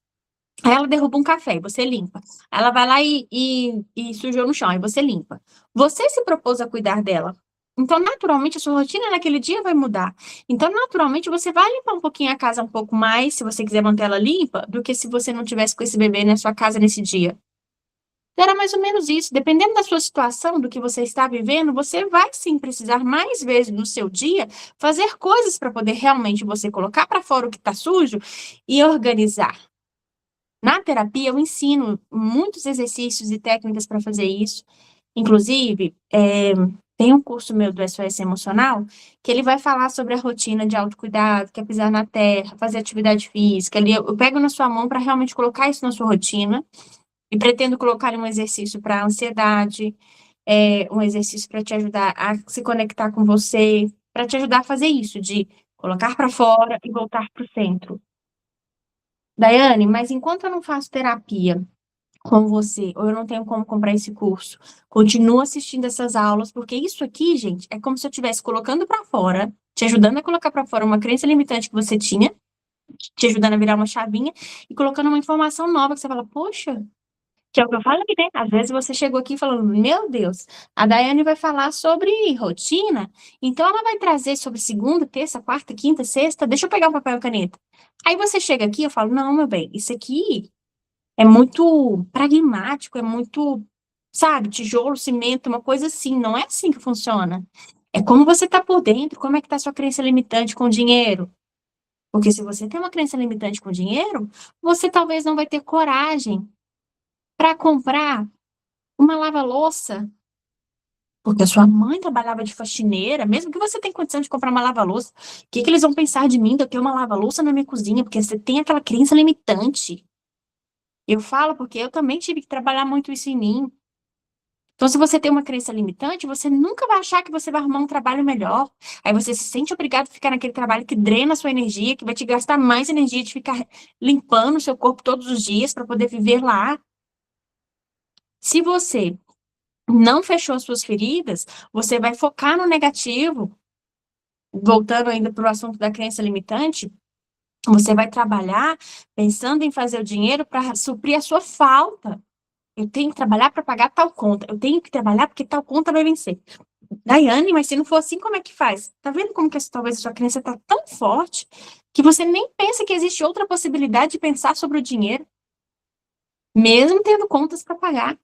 Aí ela derruba um café e você limpa. Aí ela vai lá e sujou no chão, e você limpa. Você se propôs a cuidar dela. Então, naturalmente, a sua rotina naquele dia vai mudar. Então, naturalmente, você vai limpar um pouquinho a casa um pouco mais, se você quiser manter ela limpa, do que se você não tivesse com esse bebê na sua casa nesse dia. Era mais ou menos isso. Dependendo da sua situação, do que você está vivendo, você vai sim precisar mais vezes no seu dia fazer coisas para poder realmente você colocar para fora o que está sujo e organizar. Na terapia, eu ensino muitos exercícios e técnicas para fazer isso. Inclusive, tem um curso meu do SOS Emocional que ele vai falar sobre a rotina de autocuidado, que é pisar na terra, fazer atividade física. Ali eu pego na sua mão para realmente colocar isso na sua rotina. E pretendo colocar um exercício para ansiedade, um exercício para te ajudar a se conectar com você, para te ajudar a fazer isso, de colocar para fora e voltar para o centro. Daiane, mas enquanto eu não faço terapia com você, ou eu não tenho como comprar esse curso, continuo assistindo essas aulas, porque isso aqui, gente, é como se eu estivesse colocando para fora, te ajudando a colocar para fora uma crença limitante que você tinha, te ajudando a virar uma chavinha e colocando uma informação nova que você fala, poxa. Que é o que eu falei, né? Às vezes você chegou aqui falando, meu Deus, a Daiane vai falar sobre rotina, então ela vai trazer sobre segunda, terça, quarta, quinta, sexta, deixa eu pegar um papel e caneta. Aí você chega aqui, eu falo, não, meu bem, isso aqui é muito pragmático, é muito, sabe, tijolo, cimento, uma coisa assim, não é assim que funciona. É como você tá por dentro, como é que tá a sua crença limitante com dinheiro. Porque se você tem uma crença limitante com dinheiro, você talvez não vai ter coragem para comprar uma lava-louça, porque a sua mãe trabalhava de faxineira, mesmo que você tenha condição de comprar uma lava-louça, o que que eles vão pensar de mim de eu ter uma lava-louça na minha cozinha? Porque você tem aquela crença limitante. Eu falo porque eu também tive que trabalhar muito isso em mim. Então, se você tem uma crença limitante, você nunca vai achar que você vai arrumar um trabalho melhor. Aí você se sente obrigado a ficar naquele trabalho que drena a sua energia, que vai te gastar mais energia de ficar limpando o seu corpo todos os dias para poder viver lá. Se você não fechou as suas feridas, você vai focar no negativo. Voltando ainda para o assunto da crença limitante, você vai trabalhar pensando em fazer o dinheiro para suprir a sua falta. Eu tenho que trabalhar para pagar tal conta. Eu tenho que trabalhar porque tal conta vai vencer. Daiane, mas se não for assim, como é que faz? Tá vendo como que talvez a sua crença está tão forte que você nem pensa que existe outra possibilidade de pensar sobre o dinheiro, mesmo tendo contas para pagar.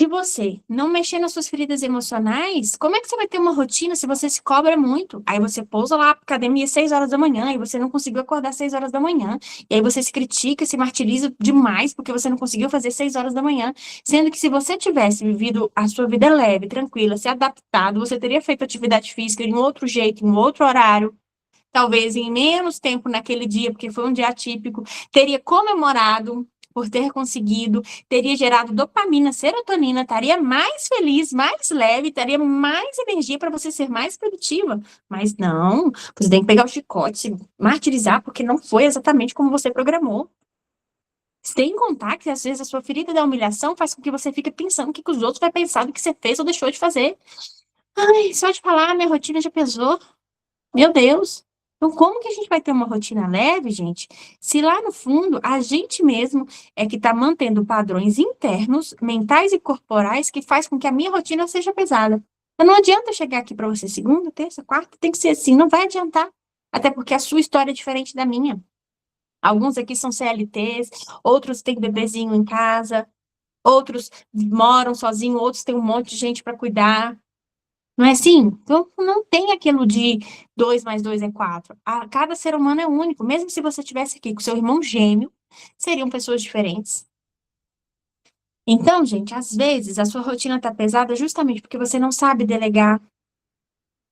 Se você não mexer nas suas feridas emocionais, como é que você vai ter uma rotina se você se cobra muito? Aí você pousa lá pra academia às 6 horas da manhã e você não conseguiu acordar às 6 horas da manhã. E aí você se critica, se martiriza demais porque você não conseguiu fazer 6 horas da manhã. Sendo que se você tivesse vivido a sua vida leve, tranquila, se adaptado, você teria feito atividade física de um outro jeito, em um outro horário. Talvez em menos tempo naquele dia, porque foi um dia atípico, teria comemorado por ter conseguido, teria gerado dopamina, serotonina, estaria mais feliz, mais leve, teria mais energia para você ser mais produtiva. Mas não, você tem que pegar o chicote, se martirizar, porque não foi exatamente como você programou. Sem contar que, às vezes, a sua ferida da humilhação faz com que você fique pensando o que os outros vão pensar do que você fez ou deixou de fazer. Ai, só de falar, minha rotina já pesou. Meu Deus! Então, como que a gente vai ter uma rotina leve, gente, se lá no fundo a gente mesmo é que está mantendo padrões internos, mentais e corporais que faz com que a minha rotina seja pesada? Então, não adianta eu chegar aqui para você segunda, terça, quarta, tem que ser assim, não vai adiantar. Até porque a sua história é diferente da minha. Alguns aqui são CLTs, outros têm bebezinho em casa, outros moram sozinhos, outros têm um monte de gente para cuidar. Não é assim? Então, não tem aquilo de 2 mais 2 é 4. Cada ser humano é único. Mesmo se você estivesse aqui com seu irmão gêmeo, seriam pessoas diferentes. Então, gente, às vezes a sua rotina está pesada justamente porque você não sabe delegar.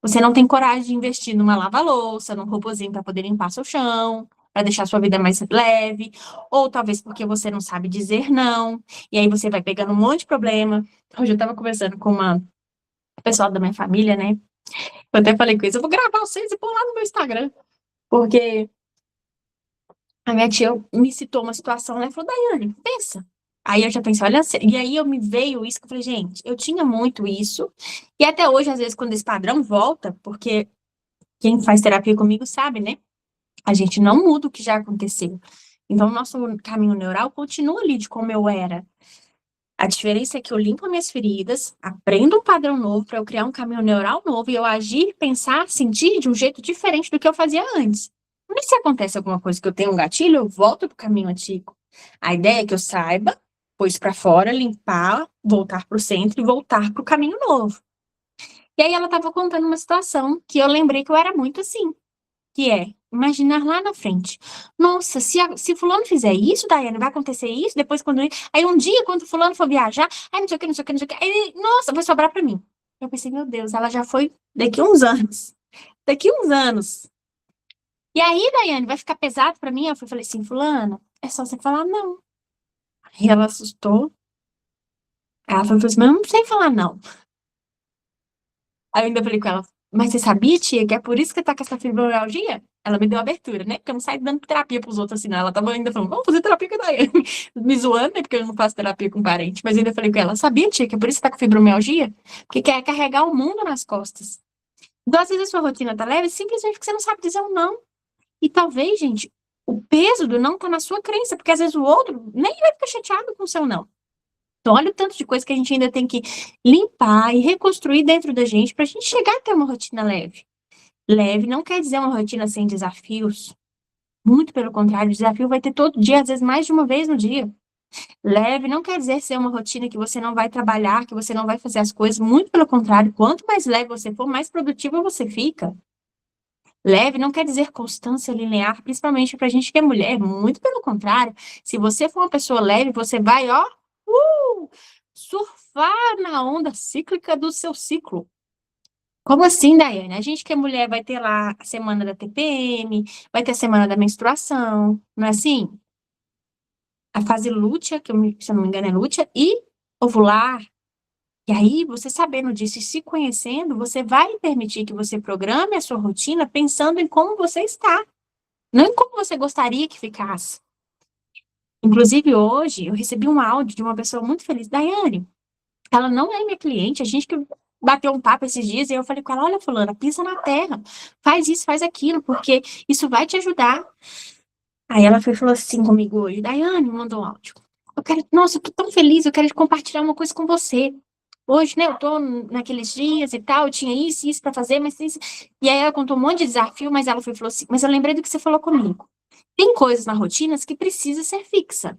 Você não tem coragem de investir numa lava-louça, num robozinho para poder limpar seu chão, para deixar sua vida mais leve. Ou talvez porque você não sabe dizer não. E aí você vai pegando um monte de problema. Hoje eu estava conversando com uma pessoal da minha família, né? Eu até falei com isso, eu vou gravar vocês e pôr lá no meu Instagram. Porque a minha tia me citou uma situação, né? Falou, Daiane, pensa. Aí eu já pensei, olha, e aí eu me veio isso, que eu falei, gente, eu tinha muito isso. E até hoje, às vezes, quando esse padrão volta, porque quem faz terapia comigo sabe, né? A gente não muda o que já aconteceu. Então, o nosso caminho neural continua ali de como eu era. A diferença é que eu limpo minhas feridas, aprendo um padrão novo para eu criar um caminho neural novo e eu agir, pensar, sentir de um jeito diferente do que eu fazia antes. Mas se acontece alguma coisa que eu tenho um gatilho, eu volto para o caminho antigo. A ideia é que eu saiba, pôr isso para fora, limpar, voltar para o centro e voltar para o caminho novo. E aí ela estava contando uma situação que eu lembrei que eu era muito assim, que é imaginar lá na frente. Nossa, se fulano fizer isso, Daiane, vai acontecer isso, depois quando... Aí um dia, quando fulano for viajar, aí não sei o que, não sei o que, não sei o que, aí, nossa, vai sobrar pra mim. Eu pensei, meu Deus, ela já foi daqui uns anos. Daqui uns anos. E aí, Daiane, vai ficar pesado pra mim? Eu falei assim, fulano, é só você falar não. Aí ela assustou. Ela falou assim, mas eu não sei falar não. Aí eu ainda falei com ela, mas você sabia, tia, que é por isso que tá com essa fibromialgia? Ela me deu abertura, né? Porque eu não saio dando terapia pros outros assim, não. Ela tava ainda falando, vamos fazer terapia com a Daiane. Me zoando, né? Porque eu não faço terapia com parente. Mas eu ainda falei com ela, sabia, tia, que é por isso que tá com fibromialgia? Porque quer carregar o mundo nas costas. Então, às vezes a sua rotina tá leve simplesmente porque você não sabe dizer um não. E talvez, gente, o peso do não tá na sua crença, porque às vezes o outro nem vai ficar chateado com o seu não. Então, olha o tanto de coisa que a gente ainda tem que limpar e reconstruir dentro da gente para a gente chegar a ter uma rotina leve. Leve não quer dizer uma rotina sem desafios. Muito pelo contrário, o desafio vai ter todo dia, às vezes mais de uma vez no dia. Leve não quer dizer ser uma rotina que você não vai trabalhar, que você não vai fazer as coisas. Muito pelo contrário, quanto mais leve você for, mais produtiva você fica. Leve não quer dizer constância linear, principalmente para a gente que é mulher. Muito pelo contrário, se você for uma pessoa leve, você vai, ó, surfar na onda cíclica do seu ciclo. Como assim, Daiane? A gente que é mulher vai ter lá a semana da TPM, vai ter a semana da menstruação, não é assim? A fase lútea, se eu não me engano é lútea, e ovular. E aí, você sabendo disso e se conhecendo, você vai permitir que você programe a sua rotina pensando em como você está, não em como você gostaria que ficasse. Inclusive, hoje, eu recebi um áudio de uma pessoa muito feliz, Daiane. Ela não é minha cliente, a gente que bateu um papo esses dias, e eu falei com ela, olha, fulana, pisa na terra, faz isso, faz aquilo, porque isso vai te ajudar. Aí ela foi e falou assim comigo hoje, Daiane, mandou um áudio. Nossa, eu tô tão feliz, eu quero compartilhar uma coisa com você. Hoje, né, eu tô naqueles dias e tal, eu tinha isso e isso pra fazer, mas isso. E aí ela contou um monte de desafio, mas ela foi e falou assim, mas eu lembrei do que você falou comigo. Tem coisas na rotina que precisa ser fixa.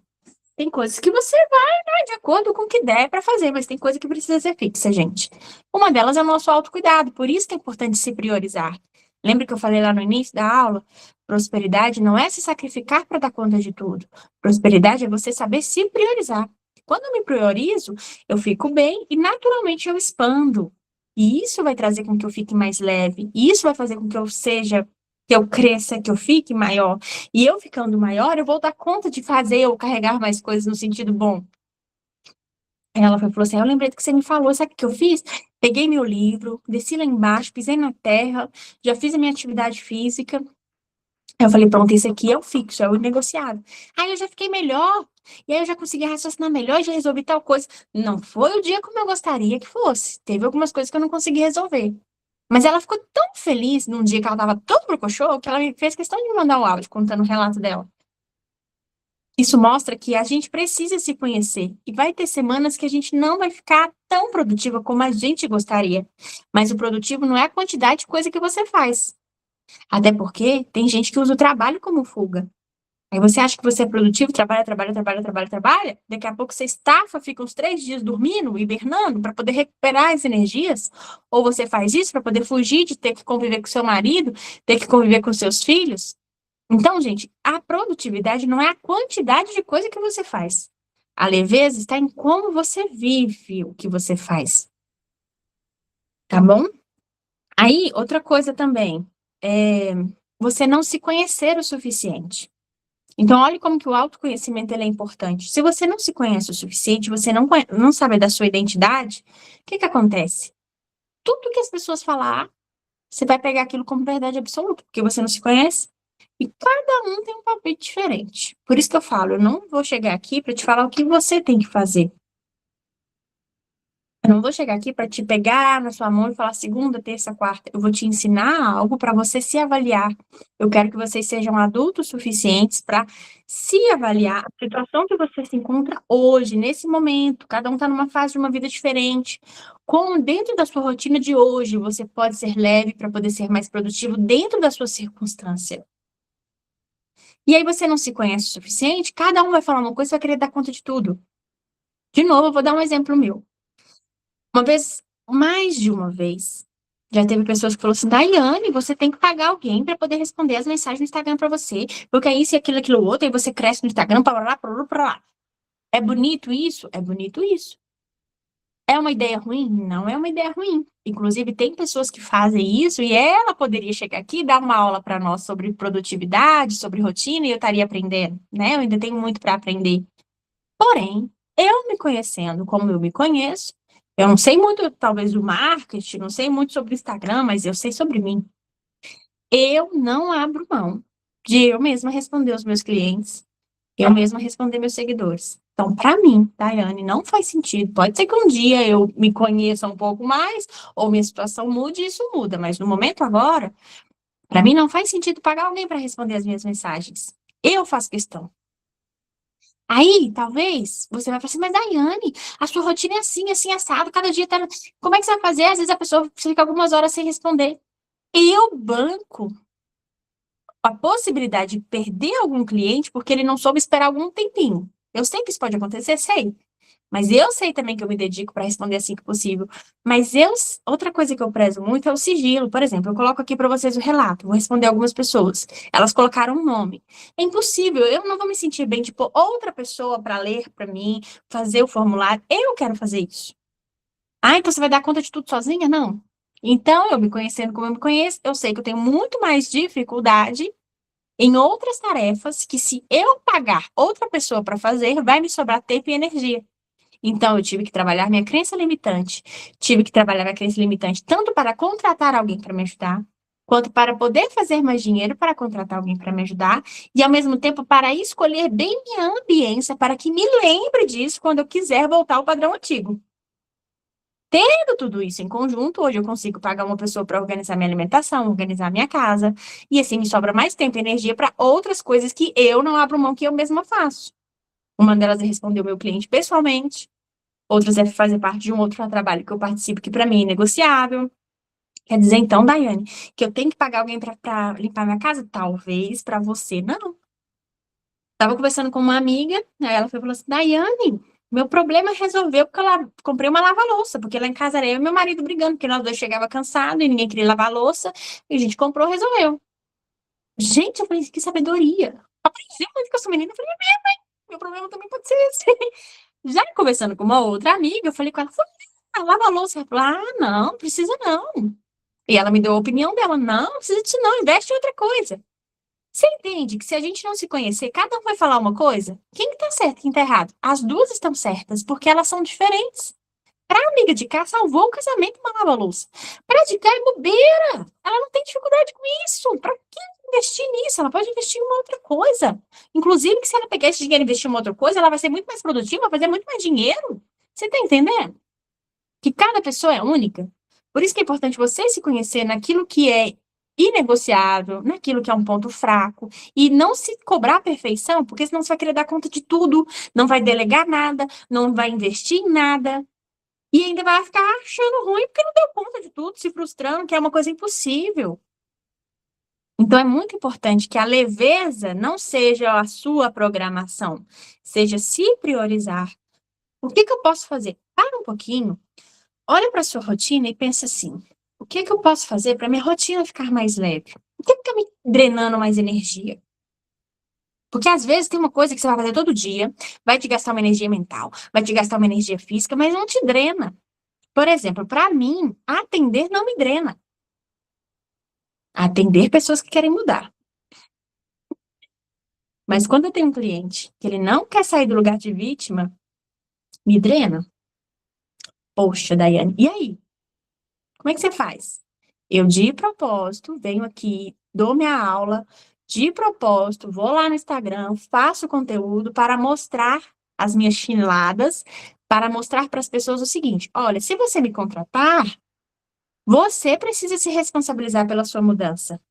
Tem coisas que você vai, né, de acordo com o que der para fazer, mas tem coisa que precisa ser fixa, gente. Uma delas é o nosso autocuidado, por isso que é importante se priorizar. Lembra que eu falei lá no início da aula? Prosperidade não é se sacrificar para dar conta de tudo. Prosperidade é você saber se priorizar. Quando eu me priorizo, eu fico bem e naturalmente eu expando. E isso vai trazer com que eu fique mais leve. E isso vai fazer com que eu seja, que eu cresça, que eu fique maior. E eu ficando maior, eu vou dar conta de fazer ou carregar mais coisas no sentido bom. Aí ela falou assim: eu lembrei do que você me falou, sabe o que eu fiz? Peguei meu livro, desci lá embaixo, pisei na terra, já fiz a minha atividade física. Aí eu falei: pronto, esse aqui é o fixo, é o negociado. Aí eu já fiquei melhor, e aí eu já consegui raciocinar melhor, já resolvi tal coisa. Não foi o dia como eu gostaria que fosse. Teve algumas coisas que eu não consegui resolver. Mas ela ficou tão feliz num dia que ela tava todo brocochô, que ela me fez questão de me mandar o áudio contando o relato dela. Isso mostra que a gente precisa se conhecer. E vai ter semanas que a gente não vai ficar tão produtiva como a gente gostaria. Mas o produtivo não é a quantidade de coisa que você faz. Até porque tem gente que usa o trabalho como fuga. Aí você acha que você é produtivo, trabalha, trabalha, trabalha, trabalha, trabalha. Daqui a pouco você estafa, fica uns 3 dias dormindo, hibernando, para poder recuperar as energias. Ou você faz isso para poder fugir de ter que conviver com seu marido, ter que conviver com seus filhos. Então, gente, a produtividade não é a quantidade de coisa que você faz. A leveza está em como você vive o que você faz, tá bom? Aí, outra coisa também, é você não se conhecer o suficiente. Então, olhe como que o autoconhecimento ele é importante. Se você não se conhece o suficiente, você não sabe da sua identidade, o que que acontece? Tudo que as pessoas falar, você vai pegar aquilo como verdade absoluta, porque você não se conhece. E cada um tem um papel diferente. Por isso que eu falo, eu não vou chegar aqui para te falar o que você tem que fazer. Eu não vou chegar aqui para te pegar na sua mão e falar segunda, terça, quarta. Eu vou te ensinar algo para você se avaliar. Eu quero que vocês sejam adultos suficientes para se avaliar a situação que você se encontra hoje, nesse momento. Cada um está numa fase de uma vida diferente. Como dentro da sua rotina de hoje, você pode ser leve para poder ser mais produtivo dentro da sua circunstância. E aí você não se conhece o suficiente, cada um vai falar uma coisa e vai querer dar conta de tudo. De novo, eu vou dar um exemplo meu. Uma vez, mais de uma vez, já teve pessoas que falaram assim, Daiane, você tem que pagar alguém para poder responder as mensagens no Instagram para você, porque é isso e aquilo, aquilo outro, aí você cresce no Instagram, para lá, para lá, para lá. É bonito isso? É bonito isso. É uma ideia ruim? Não é uma ideia ruim. Inclusive, tem pessoas que fazem isso e ela poderia chegar aqui e dar uma aula para nós sobre produtividade, sobre rotina, e eu estaria aprendendo, né? Eu ainda tenho muito para aprender. Porém, eu me conhecendo como eu me conheço, eu não sei muito, talvez, do marketing, não sei muito sobre o Instagram, mas eu sei sobre mim. Eu não abro mão de eu mesma responder os meus clientes, eu mesma responder meus seguidores. Então, para mim, Daiane, não faz sentido. Pode ser que um dia eu me conheça um pouco mais, ou minha situação mude e isso muda, mas no momento agora, para mim não faz sentido pagar alguém para responder as minhas mensagens. Eu faço questão. Aí, talvez, você vai falar assim, mas Daiane, a sua rotina é assim, assim, assado, cada dia tá... Como é que você vai fazer? Às vezes a pessoa fica algumas horas sem responder. Eu banco a possibilidade de perder algum cliente porque ele não soube esperar algum tempinho. Eu sei que isso pode acontecer, sei. Mas eu sei também que eu me dedico para responder assim que possível. Mas outra coisa que eu prezo muito é o sigilo. Por exemplo, eu coloco aqui para vocês o relato, vou responder algumas pessoas. Elas colocaram um nome. É impossível, eu não vou me sentir bem de pôr outra pessoa para ler para mim, fazer o formulário. Eu quero fazer isso. Ah, então você vai dar conta de tudo sozinha? Não. Então, eu me conhecendo como eu me conheço, eu sei que eu tenho muito mais dificuldade em outras tarefas que, se eu pagar outra pessoa para fazer, vai me sobrar tempo e energia. Então, eu tive que trabalhar minha crença limitante. Tive que trabalhar minha crença limitante tanto para contratar alguém para me ajudar, quanto para poder fazer mais dinheiro para contratar alguém para me ajudar e, ao mesmo tempo, para escolher bem minha ambiência para que me lembre disso quando eu quiser voltar ao padrão antigo. Tendo tudo isso em conjunto, hoje eu consigo pagar uma pessoa para organizar minha alimentação, organizar minha casa, e assim me sobra mais tempo e energia para outras coisas que eu não abro mão, que eu mesma faço. Uma delas é responder o meu cliente pessoalmente, outras é fazer parte de um outro trabalho que eu participo, que para mim é negociável. Quer dizer, então, Daiane, que eu tenho que pagar alguém para limpar minha casa? Talvez para você não. Tava conversando com uma amiga, aí ela foi e falou assim: Daiane, meu problema resolveu porque eu comprei uma lava-louça, porque lá em casa era eu e meu marido brigando, porque nós dois chegava cansado e ninguém queria lavar a louça, e a gente comprou, resolveu. Gente, eu falei, que sabedoria. Aprendi muito com essa menina, eu falei, meu problema também pode ser esse. Já conversando com uma outra amiga, eu falei com ela, lava a louça. Ela falou, não, precisa não. E ela me deu a opinião dela, não precisa disso não, investe em outra coisa. Você entende que se a gente não se conhecer, cada um vai falar uma coisa? Quem que tá certo e quem tá errado? As duas estão certas, porque elas são diferentes. Pra amiga de cá, salvou o casamento uma lava-louça. Pra de cá é bobeira. Ela não tem dificuldade com isso. Pra que investir nisso? Ela pode investir em uma outra coisa. Inclusive, que se ela pegar esse dinheiro e investir em uma outra coisa, ela vai ser muito mais produtiva, vai fazer muito mais dinheiro. Você tá entendendo? Que cada pessoa é única. Por isso que é importante você se conhecer naquilo que é inegociável, naquilo que é um ponto fraco, e não se cobrar a perfeição, porque senão você vai querer dar conta de tudo, não vai delegar nada, não vai investir em nada, e ainda vai ficar achando ruim porque não deu conta de tudo, se frustrando, que é uma coisa impossível. Então, é muito importante que a leveza não seja a sua programação, seja se priorizar. O que que eu posso fazer? Para um pouquinho. Olha para a sua rotina e pensa assim: o que que eu posso fazer para minha rotina ficar mais leve? O que está me drenando mais energia? Porque às vezes tem uma coisa que você vai fazer todo dia, vai te gastar uma energia mental, vai te gastar uma energia física, mas não te drena. Por exemplo, para mim, atender não me drena. Atender pessoas que querem mudar. Mas quando eu tenho um cliente que ele não quer sair do lugar de vítima, me drena. Poxa, Daiane, e aí? Como é que você faz? Eu, de propósito, venho aqui, dou minha aula, de propósito, vou lá no Instagram, faço conteúdo para mostrar as minhas chineladas, para mostrar para as pessoas o seguinte: olha, se você me contratar, você precisa se responsabilizar pela sua mudança.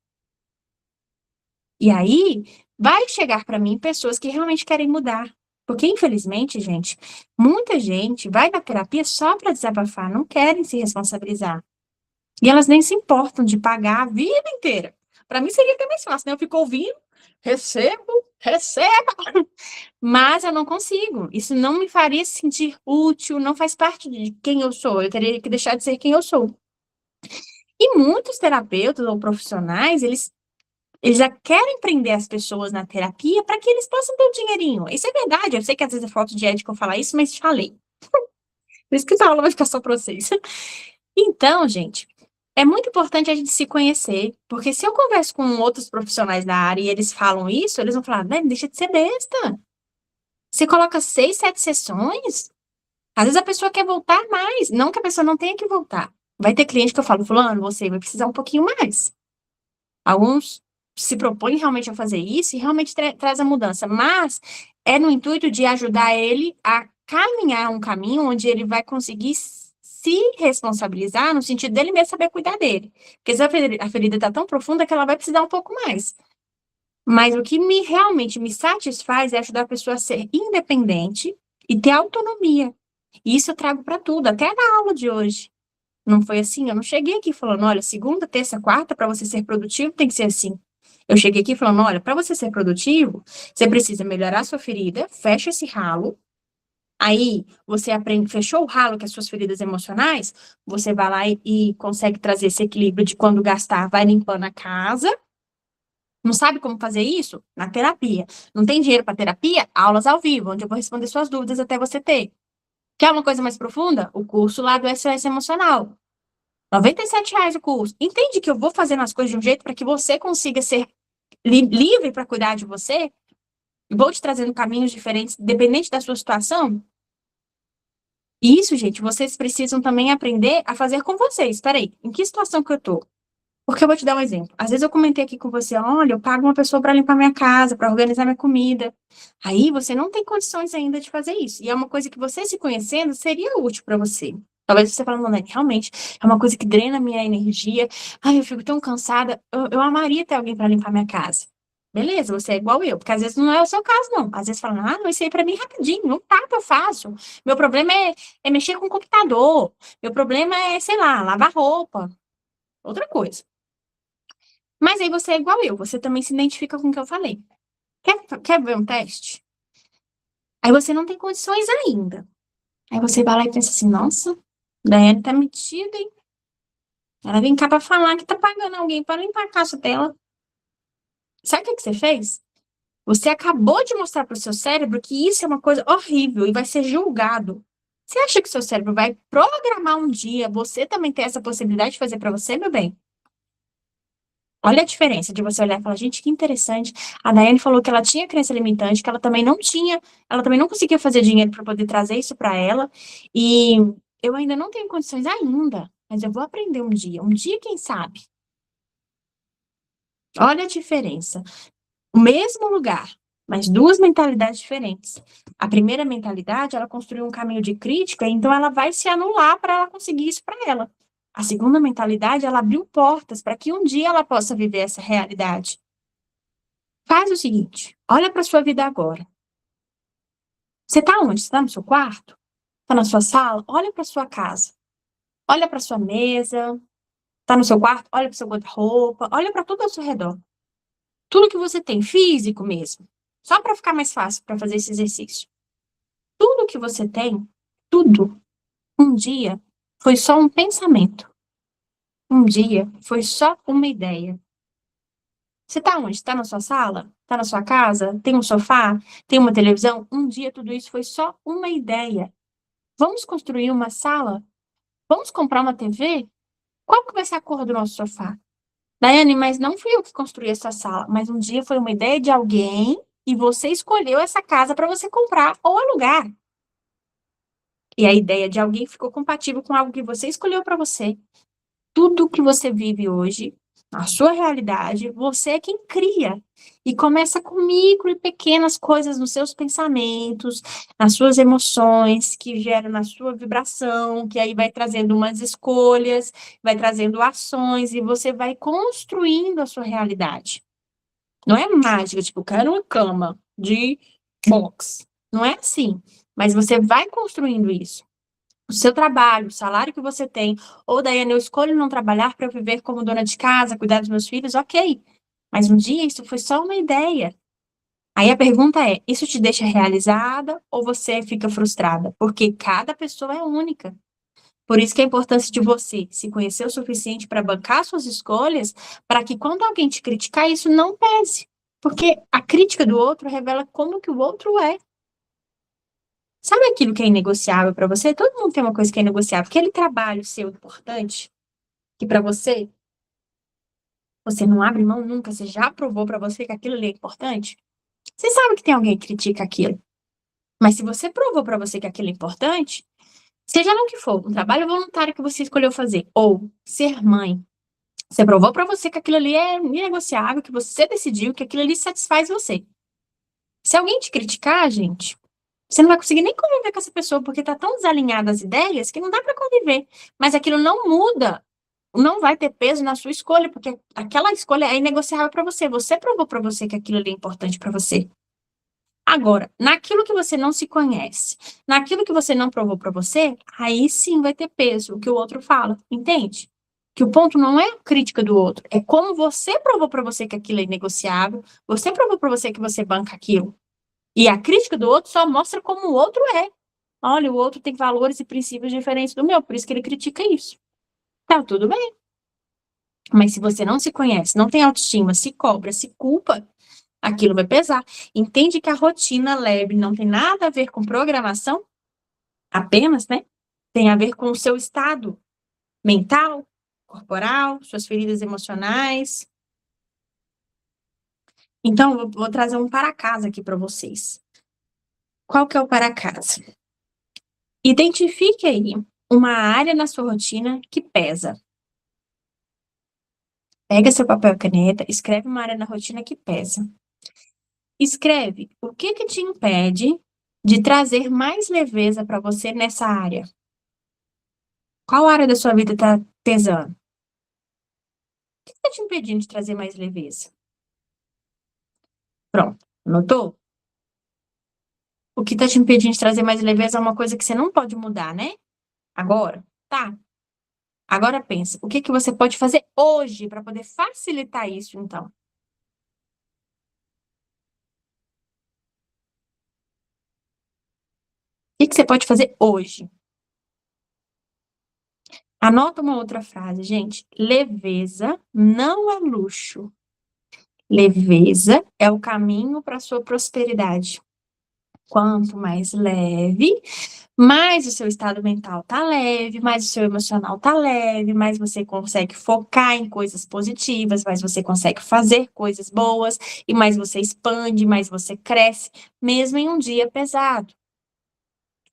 E aí, vai chegar para mim pessoas que realmente querem mudar. Porque, infelizmente, gente, muita gente vai na terapia só para desabafar, não querem se responsabilizar. E elas nem se importam de pagar a vida inteira. Para mim seria até mais fácil, né? Eu fico ouvindo, recebo, receba, mas eu não consigo. Isso não me faria se sentir útil, não faz parte de quem eu sou. Eu teria que deixar de ser quem eu sou. E muitos terapeutas ou profissionais, eles já querem prender as pessoas na terapia para que eles possam ter um dinheirinho. Isso é verdade, eu sei que às vezes é falta de ética eu falar isso, mas falei. Por isso que essa aula vai ficar só para vocês. Então, gente, é muito importante a gente se conhecer, porque se eu converso com outros profissionais da área e eles falam isso, eles vão falar, né, deixa de ser besta. Você coloca 6, 7 sessões, às vezes a pessoa quer voltar mais, não que a pessoa não tenha que voltar. Vai ter cliente que eu falo, fulano, você vai precisar um pouquinho mais. Alguns se propõem realmente a fazer isso e realmente traz a mudança, mas é no intuito de ajudar ele a caminhar um caminho onde ele vai conseguir se responsabilizar no sentido dele mesmo saber cuidar dele. Porque se a ferida está tão profunda que ela vai precisar um pouco mais. Mas o que realmente me satisfaz é ajudar a pessoa a ser independente e ter autonomia. E isso eu trago para tudo, até na aula de hoje. Não foi assim? Eu não cheguei aqui falando, olha, segunda, terça, quarta, para você ser produtivo, tem que ser assim. Eu cheguei aqui falando, olha, para você ser produtivo, você precisa melhorar a sua ferida, fecha esse ralo. Aí, você aprende, fechou o ralo, que é as suas feridas emocionais, você vai lá e consegue trazer esse equilíbrio de quando gastar, vai limpando a casa. Não sabe como fazer isso? Na terapia. Não tem dinheiro para terapia? Aulas ao vivo, onde eu vou responder suas dúvidas até você ter. Quer uma coisa mais profunda? O curso lá do SOS Emocional. R$ 97 o curso. Entende que eu vou fazendo as coisas de um jeito para que você consiga ser livre para cuidar de você? Vou te trazendo caminhos diferentes, dependente da sua situação? E isso, gente, vocês precisam também aprender a fazer com vocês. Espera aí, em que situação que eu tô? Porque eu vou te dar um exemplo. Às vezes eu comentei aqui com você, olha, eu pago uma pessoa para limpar minha casa, para organizar minha comida. Aí você não tem condições ainda de fazer isso. E é uma coisa que você se conhecendo seria útil para você. Talvez você fale, Nani, realmente é uma coisa que drena a minha energia. Ai, eu fico tão cansada. Eu amaria ter alguém para limpar minha casa. Beleza, você é igual eu, porque às vezes não é o seu caso, não. Às vezes fala, não, isso aí para mim é rapidinho, não tá que eu faço. Meu problema é mexer com o computador. Meu problema é, sei lá, lavar roupa. Outra coisa. Mas aí você é igual eu, você também se identifica com o que eu falei. Quer ver um teste? Aí você não tem condições ainda. Aí você vai lá e pensa assim, nossa, Daiane tá metida, hein? Ela vem cá pra falar que tá pagando alguém pra limpar a casa dela. Sabe o que que você fez? Você acabou de mostrar pro seu cérebro que isso é uma coisa horrível e vai ser julgado. Você acha que seu cérebro vai programar um dia você também ter essa possibilidade de fazer pra você, meu bem? Olha a diferença de você olhar e falar, gente, que interessante. A Daiane falou que ela tinha crença limitante, que ela também não tinha, ela também não conseguia fazer dinheiro para poder trazer isso para ela. E eu ainda não tenho condições ainda, mas eu vou aprender um dia, quem sabe. Olha a diferença. O mesmo lugar, mas duas mentalidades diferentes. A primeira mentalidade, ela construiu um caminho de crítica, então ela vai se anular para ela conseguir isso para ela. A segunda mentalidade, ela abriu portas para que um dia ela possa viver essa realidade. Faz o seguinte, olha para sua vida agora. Você está onde? Você está no seu quarto? Está na sua sala? Olha para sua casa. Olha para sua mesa. Está no seu quarto? Olha para seu guarda-roupa. Olha para tudo ao seu redor. Tudo que você tem, físico mesmo. Só para ficar mais fácil para fazer esse exercício. Tudo que você tem, tudo, um dia foi só um pensamento. Um dia foi só uma ideia. Você está onde? Está na sua sala? Está na sua casa? Tem um sofá? Tem uma televisão? Um dia tudo isso foi só uma ideia. Vamos construir uma sala? Vamos comprar uma TV? Qual que vai ser a cor do nosso sofá? Daiane, mas não fui eu que construí essa sala, mas um dia foi uma ideia de alguém e você escolheu essa casa para você comprar ou alugar. E a ideia de alguém ficou compatível com algo que você escolheu para você. Tudo que você vive hoje, a sua realidade, você é quem cria. E começa com micro e pequenas coisas nos seus pensamentos, nas suas emoções, que geram na sua vibração, que aí vai trazendo umas escolhas, vai trazendo ações, e você vai construindo a sua realidade. Não é mágica, tipo, eu quero uma cama de box. Não é assim. Mas você vai construindo isso o seu trabalho, o salário que você tem, ou Daiane, eu escolho não trabalhar para eu viver como dona de casa, cuidar dos meus filhos, ok. Mas um dia isso foi só uma ideia. Aí a pergunta é: isso te deixa realizada ou você fica frustrada? Porque cada pessoa é única. Por isso que a importância de você se conhecer o suficiente para bancar suas escolhas, para que quando alguém te criticar, isso não pese. Porque a crítica do outro revela como que o outro é. Sabe aquilo que é inegociável para você? Todo mundo tem uma coisa que é inegociável. Aquele trabalho seu importante, que para você, você não abre mão nunca, você já provou para você que aquilo ali é importante. Você sabe que tem alguém que critica aquilo. Mas se você provou para você que aquilo é importante, seja lá o que for, um trabalho voluntário que você escolheu fazer, ou ser mãe, você provou para você que aquilo ali é inegociável, que você decidiu que aquilo ali satisfaz você. Se alguém te criticar, gente, você não vai conseguir nem conviver com essa pessoa, porque tá tão desalinhada as ideias que não dá para conviver. Mas aquilo não muda, não vai ter peso na sua escolha, porque aquela escolha é inegociável para você. Você provou para você que aquilo ali é importante para você. Agora, naquilo que você não se conhece, naquilo que você não provou para você, aí sim vai ter peso o que o outro fala, entende? Que o ponto não é a crítica do outro, é como você provou para você que aquilo é inegociável, você provou para você que você banca aquilo. E a crítica do outro só mostra como o outro é. Olha, o outro tem valores e princípios diferentes do meu, por isso que ele critica isso. Tá tudo bem. Mas se você não se conhece, não tem autoestima, se cobra, se culpa, aquilo vai pesar. Entende que a rotina leve não tem nada a ver com programação, apenas, né? Tem a ver com o seu estado mental, corporal, suas feridas emocionais. Então, eu vou trazer um para casa aqui para vocês. Qual que é o para casa? Identifique aí uma área na sua rotina que pesa. Pega seu papel e caneta, escreve uma área na rotina que pesa. Escreve o que que te impede de trazer mais leveza para você nessa área. Qual área da sua vida está pesando? O que está te impedindo de trazer mais leveza? Pronto, anotou? O que está te impedindo de trazer mais leveza é uma coisa que você não pode mudar, né? Agora, tá. Agora pensa, o que que você pode fazer hoje para poder facilitar isso, então? O que que você pode fazer hoje? Anota uma outra frase, gente. Leveza não é luxo. Leveza é o caminho para a sua prosperidade. Quanto mais leve, mais o seu estado mental tá leve, mais o seu emocional tá leve, mais você consegue focar em coisas positivas, mais você consegue fazer coisas boas, e mais você expande, mais você cresce, mesmo em um dia pesado.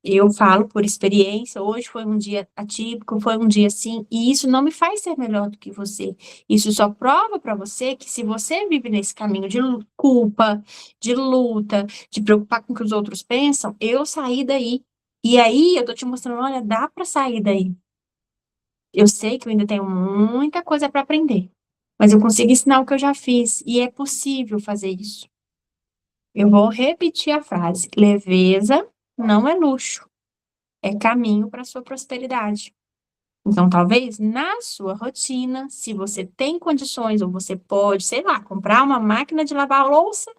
Eu falo por experiência, hoje foi um dia atípico, foi um dia assim, e isso não me faz ser melhor do que você. Isso só prova para você que se você vive nesse caminho de culpa, de luta, de preocupar com o que os outros pensam, eu saí daí. E aí eu tô te mostrando, olha, dá para sair daí. Eu sei que eu ainda tenho muita coisa para aprender, mas eu consigo ensinar o que eu já fiz e é possível fazer isso. Eu vou repetir a frase: leveza não é luxo. É caminho para a sua prosperidade. Então, talvez na sua rotina, se você tem condições ou você pode, sei lá, comprar uma máquina de lavar louça,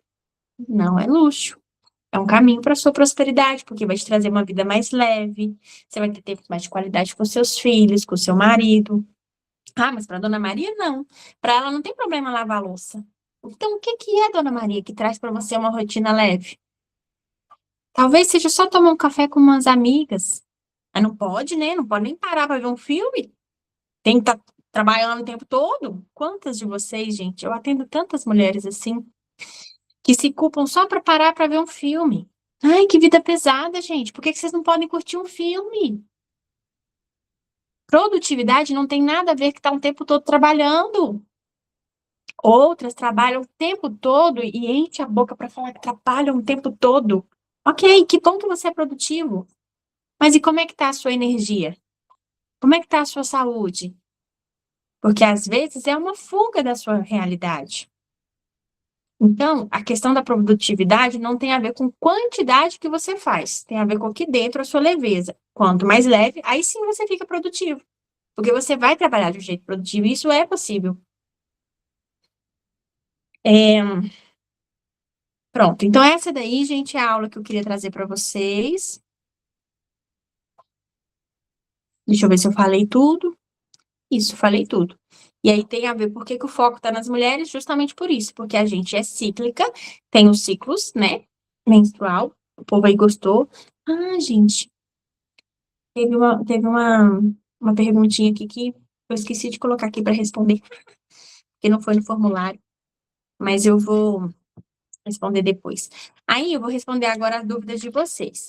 não é luxo. É um caminho para a sua prosperidade, porque vai te trazer uma vida mais leve, você vai ter tempo mais de qualidade com seus filhos, com o seu marido. Ah, mas para Dona Maria, não. Para ela não tem problema lavar louça. Então, o que que é, Dona Maria, que traz para você uma rotina leve? Talvez seja só tomar um café com umas amigas. Mas não pode, né? Não pode nem parar para ver um filme. Tem que estar trabalhando o tempo todo. Quantas de vocês, gente? Eu atendo tantas mulheres assim, que se culpam só para parar para ver um filme. Ai, que vida pesada, gente. Por que que vocês não podem curtir um filme? Produtividade não tem nada a ver que tá o tempo todo trabalhando. Outras trabalham o tempo todo e enche a boca para falar que trabalham o tempo todo. Ok, que bom que você é produtivo. Mas e como é que tá a sua energia? Como é que tá a sua saúde? Porque às vezes é uma fuga da sua realidade. Então, a questão da produtividade não tem a ver com quantidade que você faz, tem a ver com aqui dentro a sua leveza. Quanto mais leve, aí sim você fica produtivo. Porque você vai trabalhar de um jeito produtivo, e isso é possível. É, pronto, então essa daí, gente, é a aula que eu queria trazer para vocês. Deixa eu ver se eu falei tudo. Isso, falei tudo. E aí tem a ver por que que o foco está nas mulheres, justamente por isso, porque a gente é cíclica, tem os ciclos, né? Menstrual. O povo aí gostou. Ah, gente, teve uma perguntinha aqui que eu esqueci de colocar aqui para responder, que não foi no formulário, mas eu vou responder depois. Aí eu vou responder agora as dúvidas de vocês,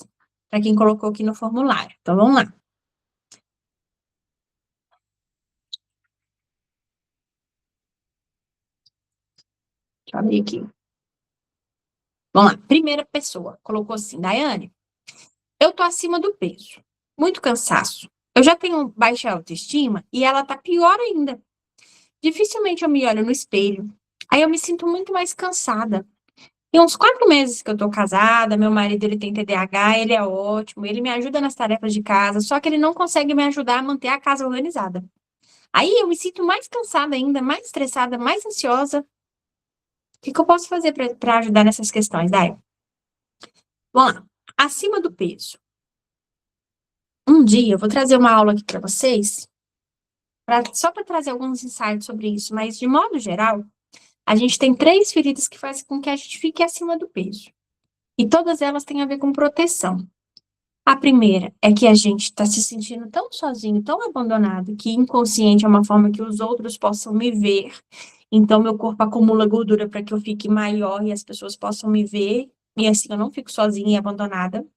para quem colocou aqui no formulário. Então vamos lá. Deixa eu abrir aqui. Vamos lá. Primeira pessoa colocou assim: Daiane, eu tô acima do peso, muito cansaço. Eu já tenho baixa autoestima e ela tá pior ainda. Dificilmente eu me olho no espelho. Aí eu me sinto muito mais cansada. Tem uns 4 meses que eu tô casada, meu marido ele tem TDAH, ele é ótimo, ele me ajuda nas tarefas de casa, só que ele não consegue me ajudar a manter a casa organizada. Aí eu me sinto mais cansada ainda, mais estressada, mais ansiosa. O que que eu posso fazer para ajudar nessas questões, Dai? Vamos lá. Acima do peso. Um dia eu vou trazer uma aula aqui para vocês, só para trazer alguns insights sobre isso, mas de modo geral, a gente tem 3 feridas que fazem com que a gente fique acima do peso. E todas elas têm a ver com proteção. A primeira é que a gente está se sentindo tão sozinho, tão abandonado, que inconsciente é uma forma que os outros possam me ver. Então, meu corpo acumula gordura para que eu fique maior e as pessoas possam me ver. E assim eu não fico sozinha e abandonada.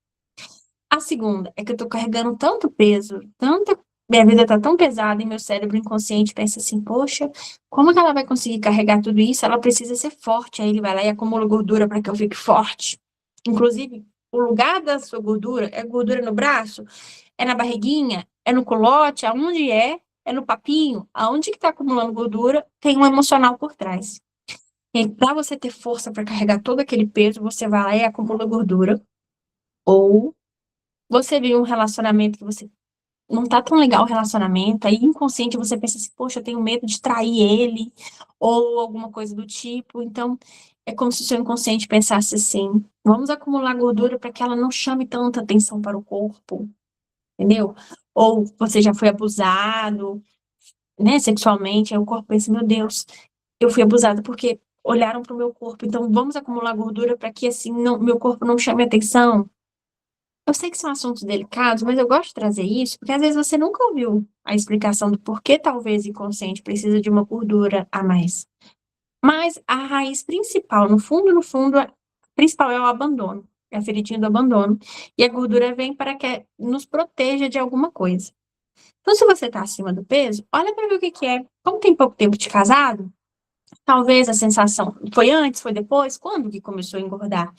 A segunda é que eu tô carregando tanto peso, tanta minha vida tá tão pesada e meu cérebro inconsciente pensa assim, poxa, como que ela vai conseguir carregar tudo isso? Ela precisa ser forte. Aí ele vai lá e acumula gordura para que eu fique forte. Inclusive, o lugar da sua gordura é gordura no braço, é na barriguinha, é no culote, aonde é? É no papinho, aonde que tá acumulando gordura, tem um emocional por trás. E para você ter força para carregar todo aquele peso, você vai lá e acumula gordura. Ou você vive um relacionamento que você não tá tão legal o relacionamento, aí inconsciente você pensa assim, poxa, eu tenho medo de trair ele, ou alguma coisa do tipo. Então, é como se o seu inconsciente pensasse assim, vamos acumular gordura para que ela não chame tanta atenção para o corpo, entendeu? Ou você já foi abusado, né, sexualmente, aí o corpo pensa, meu Deus, eu fui abusada porque olharam para o meu corpo, então vamos acumular gordura para que assim não, meu corpo não chame atenção. Eu sei que são assuntos delicados, mas eu gosto de trazer isso, porque às vezes você nunca ouviu a explicação do porquê talvez inconsciente precisa de uma gordura a mais. Mas a raiz principal, no fundo, a principal é o abandono, é a feridinha do abandono. E a gordura vem para que nos proteja de alguma coisa. Então, se você está acima do peso, olha para ver o que que é. Como tem pouco tempo de casado, talvez a sensação foi antes, foi depois, quando que começou a engordar?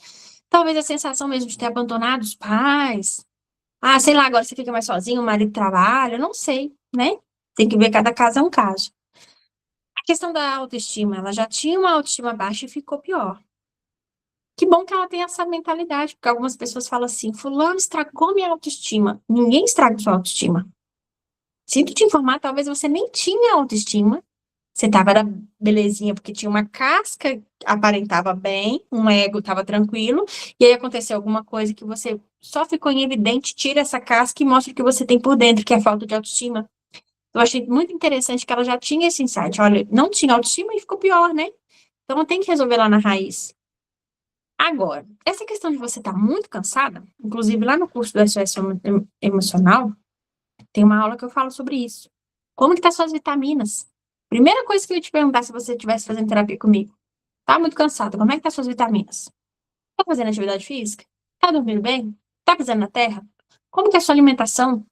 Talvez a sensação mesmo de ter abandonado os pais, ah, sei lá, agora você fica mais sozinho, o marido trabalha, não sei, né? Tem que ver, cada caso é um caso. A questão da autoestima, ela já tinha uma autoestima baixa e ficou pior. Que bom que ela tem essa mentalidade, porque algumas pessoas falam assim, fulano estragou minha autoestima. Ninguém estraga sua autoestima. Sinto te informar, talvez você nem tinha autoestima, você tava era belezinha porque tinha uma casca, aparentava bem, um ego estava tranquilo, e aí aconteceu alguma coisa que você só ficou em evidente, tira essa casca e mostra o que você tem por dentro, que é a falta de autoestima. Eu achei muito interessante que ela já tinha esse insight. Olha, não tinha autoestima e ficou pior, né? Então tem que resolver lá na raiz. Agora, essa questão de você estar muito cansada, inclusive lá no curso do SOS Emocional, tem uma aula que eu falo sobre isso. Como que tá suas vitaminas? Primeira coisa que eu ia te perguntar se você estivesse fazendo terapia comigo. Tá muito cansado, como é que tá suas vitaminas? Tá fazendo atividade física? Tá dormindo bem? Tá pisando na terra? Como que é a sua alimentação?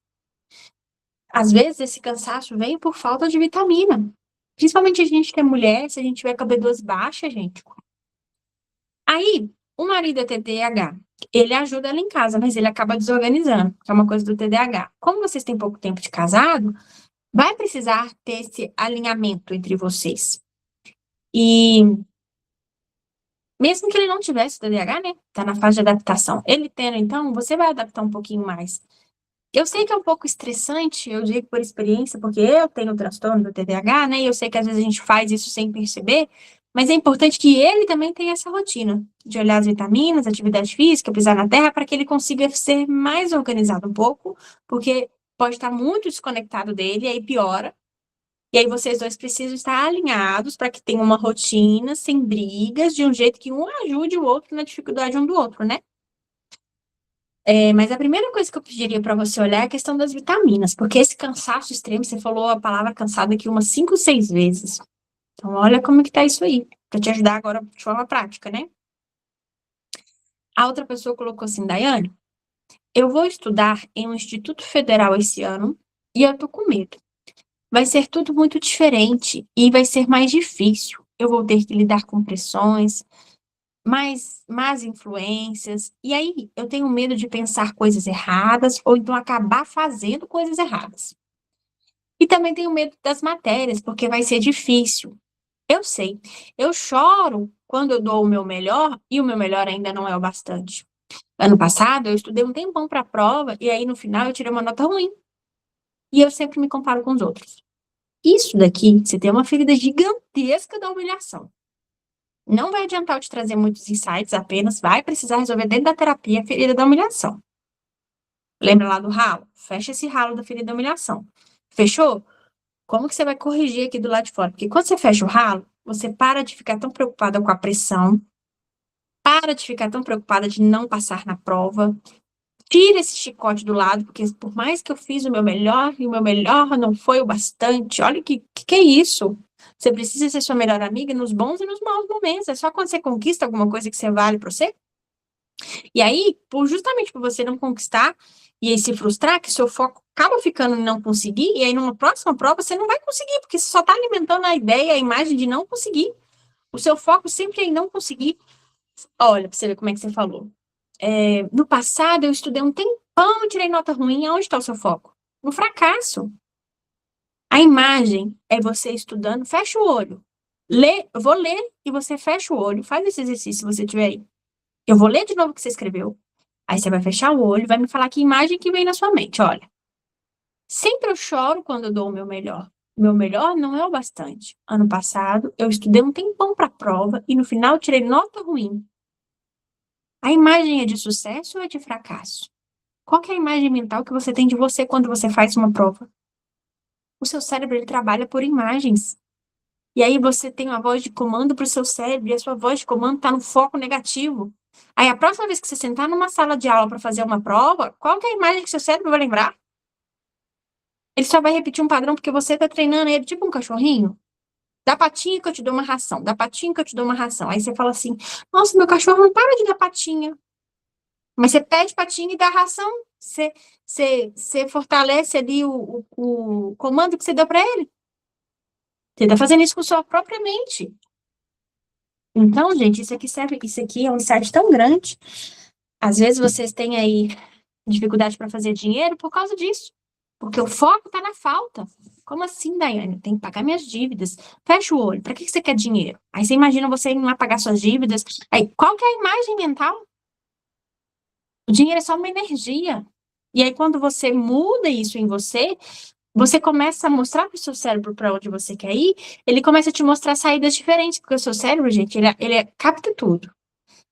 Às vezes esse cansaço vem por falta de vitamina. Principalmente a gente que é mulher, se a gente tiver com a B12 baixa, gente. Aí, o marido é TDAH. Ele ajuda ela em casa, mas ele acaba desorganizando, que é uma coisa do TDAH. Como vocês têm pouco tempo de casado, vai precisar ter esse alinhamento entre vocês. E mesmo que ele não tivesse TDAH, né? Tá na fase de adaptação. Ele tendo, então, você vai adaptar um pouquinho mais. Eu sei que é um pouco estressante, eu digo por experiência, porque eu tenho o transtorno do TDAH, né? E eu sei que às vezes a gente faz isso sem perceber, mas é importante que ele também tenha essa rotina de olhar as vitaminas, atividade física, pisar na terra, para que ele consiga ser mais organizado um pouco, porque pode estar muito desconectado dele, e aí piora. E aí vocês dois precisam estar alinhados para que tenham uma rotina, sem brigas, de um jeito que um ajude o outro na dificuldade um do outro, né? Mas a primeira coisa que eu pediria para você olhar é a questão das vitaminas, porque esse cansaço extremo, você falou a palavra cansado aqui umas 5, 6 vezes. Então, olha como que tá isso aí, para te ajudar agora de forma prática, né? A outra pessoa colocou assim, Daiane, eu vou estudar em um instituto federal esse ano e eu tô com medo. Vai ser tudo muito diferente e vai ser mais difícil. Eu vou ter que lidar com pressões, mais más influências. E aí, eu tenho medo de pensar coisas erradas ou então acabar fazendo coisas erradas. E também tenho medo das matérias, porque vai ser difícil. Eu sei, eu choro quando eu dou o meu melhor e o meu melhor ainda não é o bastante. Ano passado, eu estudei um tempão para a prova e aí no final eu tirei uma nota ruim. E eu sempre me comparo com os outros. Isso daqui, você tem uma ferida gigantesca da humilhação. Não vai adiantar eu te trazer muitos insights, apenas vai precisar resolver dentro da terapia a ferida da humilhação. Lembra lá do ralo? Fecha esse ralo da ferida da humilhação. Fechou? Como que você vai corrigir aqui do lado de fora? Porque quando você fecha o ralo, você para de ficar tão preocupada com a pressão, para de ficar tão preocupada de não passar na prova, tira esse chicote do lado, porque por mais que eu fiz o meu melhor e o meu melhor não foi o bastante, olha que é isso? Você precisa ser sua melhor amiga nos bons e nos maus momentos. É só quando você conquista alguma coisa que você vale para você. E aí, justamente por você não conquistar, e aí se frustrar, que seu foco acaba ficando em não conseguir, e aí numa próxima prova você não vai conseguir, porque você só está alimentando a ideia, a imagem de não conseguir. O seu foco sempre é em não conseguir. Olha, para você ver como é que você falou. No passado, eu estudei um tempão e tirei nota ruim. Aonde está o seu foco? No fracasso. A imagem é você estudando, fecha o olho. Eu vou ler e você fecha o olho. Faz esse exercício se você tiver aí. Eu vou ler de novo o que você escreveu. Aí você vai fechar o olho e vai me falar que imagem que vem na sua mente. Olha, sempre eu choro quando eu dou o meu melhor. O meu melhor não é o bastante. Ano passado, eu estudei um tempão para a prova e no final tirei nota ruim. A imagem é de sucesso ou é de fracasso? Qual que é a imagem mental que você tem de você quando você faz uma prova? O seu cérebro, ele trabalha por imagens. E aí você tem uma voz de comando para o seu cérebro e a sua voz de comando está no foco negativo. Aí a próxima vez que você sentar numa sala de aula para fazer uma prova, qual que é a imagem que seu cérebro vai lembrar? Ele só vai repetir um padrão porque você está treinando ele tipo um cachorrinho. Dá patinha que eu te dou uma ração, dá patinha que eu te dou uma ração. Aí você fala assim, nossa, meu cachorro não para de dar patinha. Mas você pede patinha e dá ração, você fortalece ali o comando que você deu para ele. Você está fazendo isso com sua própria mente. Então, gente, isso aqui é um insight tão grande. Às vezes vocês têm aí dificuldade para fazer dinheiro por causa disso. Porque o foco está na falta. Como assim, Daiane? Tem que pagar minhas dívidas. Fecha o olho. Para que você quer dinheiro? Aí você imagina você indo lá pagar suas dívidas. Aí, qual que é a imagem mental? O dinheiro é só uma energia. E aí, quando você muda isso em você, você começa a mostrar para o seu cérebro para onde você quer ir, ele começa a te mostrar saídas diferentes, porque o seu cérebro, gente, capta tudo.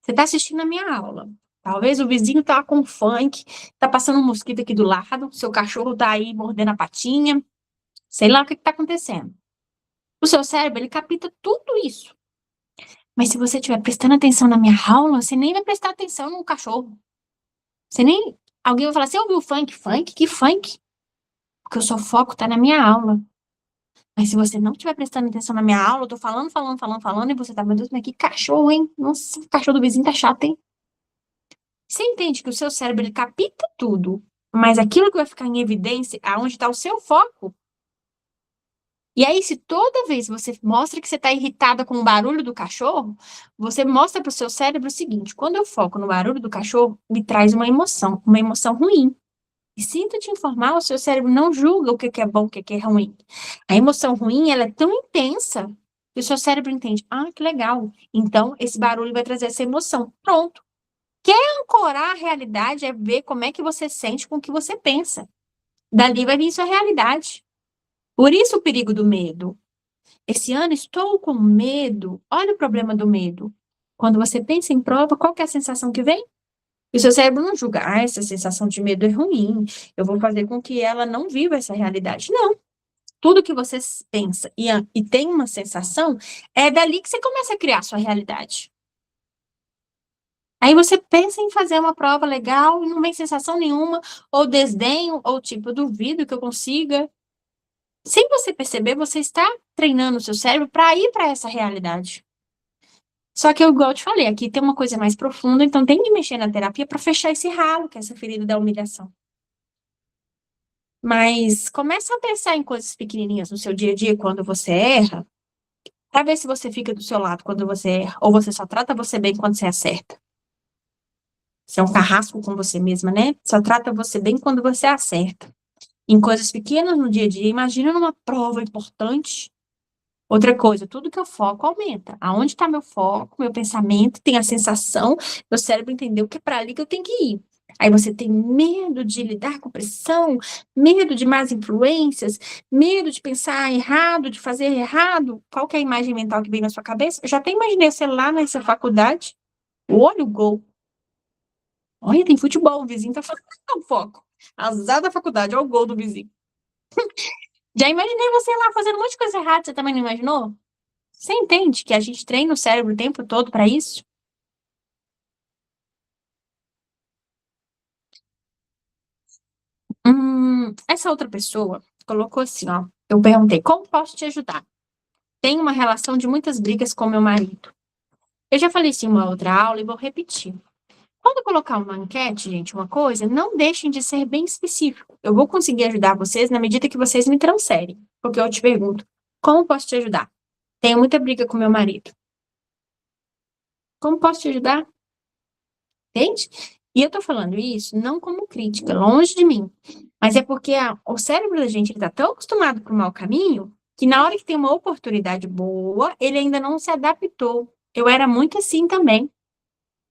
Você está assistindo a minha aula. Talvez o vizinho tá com funk, tá passando um mosquito aqui do lado, seu cachorro tá aí mordendo a patinha, sei lá o que está acontecendo. O seu cérebro, ele capta tudo isso. Mas se você estiver prestando atenção na minha aula, você nem vai prestar atenção no cachorro. Você nem... Alguém vai falar, você ouviu funk? Funk? Que funk? Porque o seu foco está na minha aula. Mas se você não estiver prestando atenção na minha aula, eu tô falando, e você tá, meu Deus, mas que cachorro, hein? Nossa, o cachorro do vizinho tá chato, hein? Você entende que o seu cérebro, ele capta tudo, mas aquilo que vai ficar em evidência, aonde está o seu foco. E aí, se toda vez você mostra que você está irritada com o barulho do cachorro, você mostra para o seu cérebro o seguinte: quando eu foco no barulho do cachorro, me traz uma emoção ruim. E sinto te informar, o seu cérebro não julga o que é bom, o que é ruim. A emoção ruim, ela é tão intensa que o seu cérebro entende, que legal. Então, esse barulho vai trazer essa emoção. Pronto. Ancorar a realidade é ver como é que você sente com o que você pensa. Dali vai vir sua realidade. Por isso o perigo do medo. Esse ano estou com medo. Olha o problema do medo. Quando você pensa em prova, qual que é a sensação que vem? E o seu cérebro não julga, essa sensação de medo é ruim, eu vou fazer com que ela não viva essa realidade. Não. Tudo que você pensa e tem uma sensação, é dali que você começa a criar a sua realidade. Aí você pensa em fazer uma prova legal e não vem sensação nenhuma, ou desdenho, ou tipo, duvido que eu consiga. Sem você perceber, você está treinando o seu cérebro para ir para essa realidade. Só que, igual eu te falei, aqui tem uma coisa mais profunda, então tem que mexer na terapia para fechar esse ralo, que é essa ferida da humilhação. Mas começa a pensar em coisas pequenininhas no seu dia a dia quando você erra, para ver se você fica do seu lado quando você erra, ou você só trata você bem quando você acerta. Você é um carrasco com você mesma, né? Só trata você bem quando você acerta. Em coisas pequenas no dia a dia, imagina numa prova importante. Outra coisa, tudo que eu foco aumenta. Aonde está meu foco, meu pensamento, tem a sensação, meu cérebro entendeu que é para ali que eu tenho que ir. Aí você tem medo de lidar com pressão, medo de más influências, medo de pensar errado, de fazer errado. Qual que é a imagem mental que vem na sua cabeça? Eu já até imaginei você lá nessa faculdade, olha o gol. Olha, tem futebol, o vizinho tá fazendo o foco. Azar da faculdade, olha o gol do vizinho. Já imaginei você lá fazendo um monte de coisa errada, você também não imaginou? Você entende que a gente treina o cérebro o tempo todo para isso? Essa outra pessoa colocou assim, ó. Eu perguntei, como posso te ajudar? Tenho uma relação de muitas brigas com meu marido. Eu já falei isso em uma outra aula e vou repetir. Quando eu colocar uma enquete, gente, uma coisa, não deixem de ser bem específico. Eu vou conseguir ajudar vocês na medida que vocês me trouxerem. Porque eu te pergunto, como posso te ajudar? Tenho muita briga com meu marido. Como posso te ajudar? Entende? E eu tô falando isso não como crítica, longe de mim. Mas é porque o cérebro da gente ele tá tão acostumado com o mau caminho que na hora que tem uma oportunidade boa, ele ainda não se adaptou. Eu era muito assim também,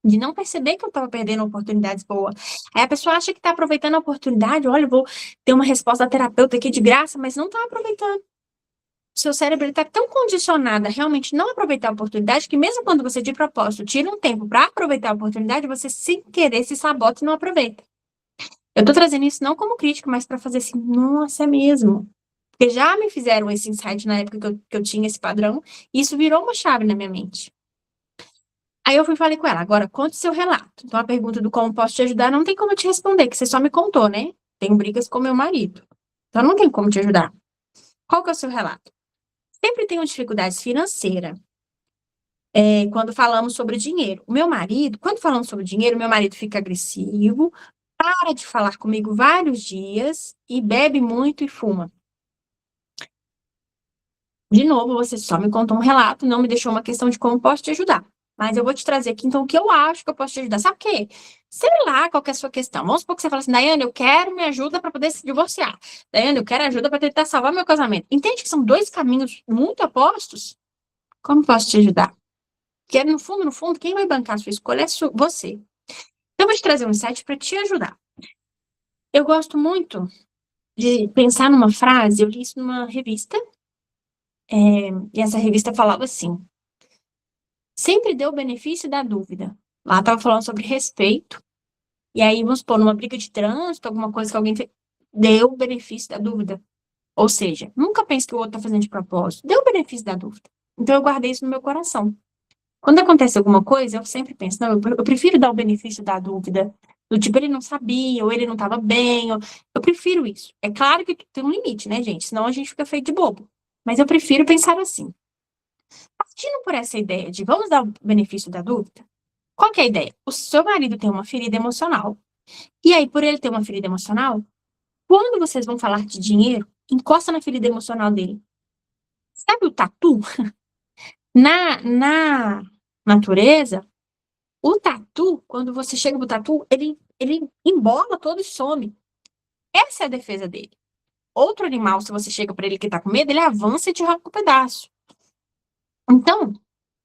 de não perceber que eu estava perdendo oportunidades boas. Aí a pessoa acha que está aproveitando a oportunidade, olha, eu vou ter uma resposta da terapeuta aqui de graça, mas não está aproveitando. O seu cérebro está tão condicionado a realmente não aproveitar a oportunidade que mesmo quando você de propósito tira um tempo para aproveitar a oportunidade, você sem querer se sabota e não aproveita. Eu tô trazendo isso não como crítica, mas para fazer assim, nossa, é mesmo. Porque já me fizeram esse insight na época que eu tinha esse padrão, e isso virou uma chave na minha mente. Aí eu fui e falei com ela, agora conte seu relato. Então a pergunta do como posso te ajudar não tem como eu te responder, que você só me contou, né? Tenho brigas com meu marido. Então não tem como te ajudar. Qual que é o seu relato? Sempre tenho dificuldades financeiras. Quando falamos sobre dinheiro. O meu marido, quando falamos sobre dinheiro, meu marido fica agressivo, para de falar comigo vários dias e bebe muito e fuma. De novo, você só me contou um relato, não me deixou uma questão de como posso te ajudar. Mas eu vou te trazer aqui, então, o que eu acho que eu posso te ajudar. Sabe o quê? Sei lá qual que é a sua questão. Vamos supor que você fala assim, Daiane, eu quero me ajuda para poder se divorciar. Daiane, eu quero ajuda para tentar salvar meu casamento. Entende que são dois caminhos muito opostos? Como posso te ajudar? Porque, no fundo, quem vai bancar a sua escolha é você. Então, eu vou te trazer um insight para te ajudar. Eu gosto muito de pensar numa frase, eu li isso numa revista, e essa revista falava assim, sempre dê o benefício da dúvida. Lá estava falando sobre respeito, e aí, vamos supor, numa briga de trânsito, alguma coisa que alguém fez, dê o benefício da dúvida. Ou seja, nunca pense que o outro está fazendo de propósito, dê o benefício da dúvida. Então, eu guardei isso no meu coração. Quando acontece alguma coisa, eu sempre penso, não, eu prefiro dar o benefício da dúvida. Do tipo, ele não sabia, ou ele não estava bem, eu prefiro isso. É claro que tem um limite, né, gente? Senão a gente fica feito de bobo. Mas eu prefiro pensar assim. Partindo por essa ideia de vamos dar o benefício da dúvida, qual que é a ideia? O seu marido tem uma ferida emocional. E aí, por ele ter uma ferida emocional, quando vocês vão falar de dinheiro, encosta na ferida emocional dele. Sabe o tatu? Na natureza, o tatu, quando você chega pro tatu, ele embola todo e some. Essa é a defesa dele. Outro animal, se você chega para ele que tá com medo, ele avança e te arranca um pedaço. Então,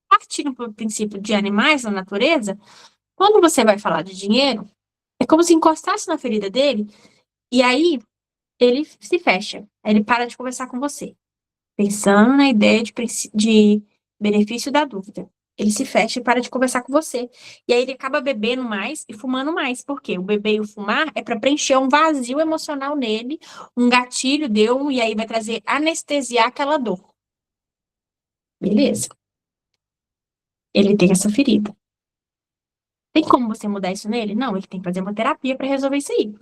partindo do princípio de animais na natureza, quando você vai falar de dinheiro, é como se encostasse na ferida dele, e aí ele se fecha. Aí ele para de conversar com você. Pensando na ideia de benefício da dúvida. Ele se fecha e para de conversar com você. E aí ele acaba bebendo mais e fumando mais. Por quê? O beber e o fumar é para preencher um vazio emocional nele, um gatilho deu, e aí vai trazer anestesiar aquela dor. Beleza. Ele tem essa ferida. Tem como você mudar isso nele? Não, ele tem que fazer uma terapia para resolver isso aí.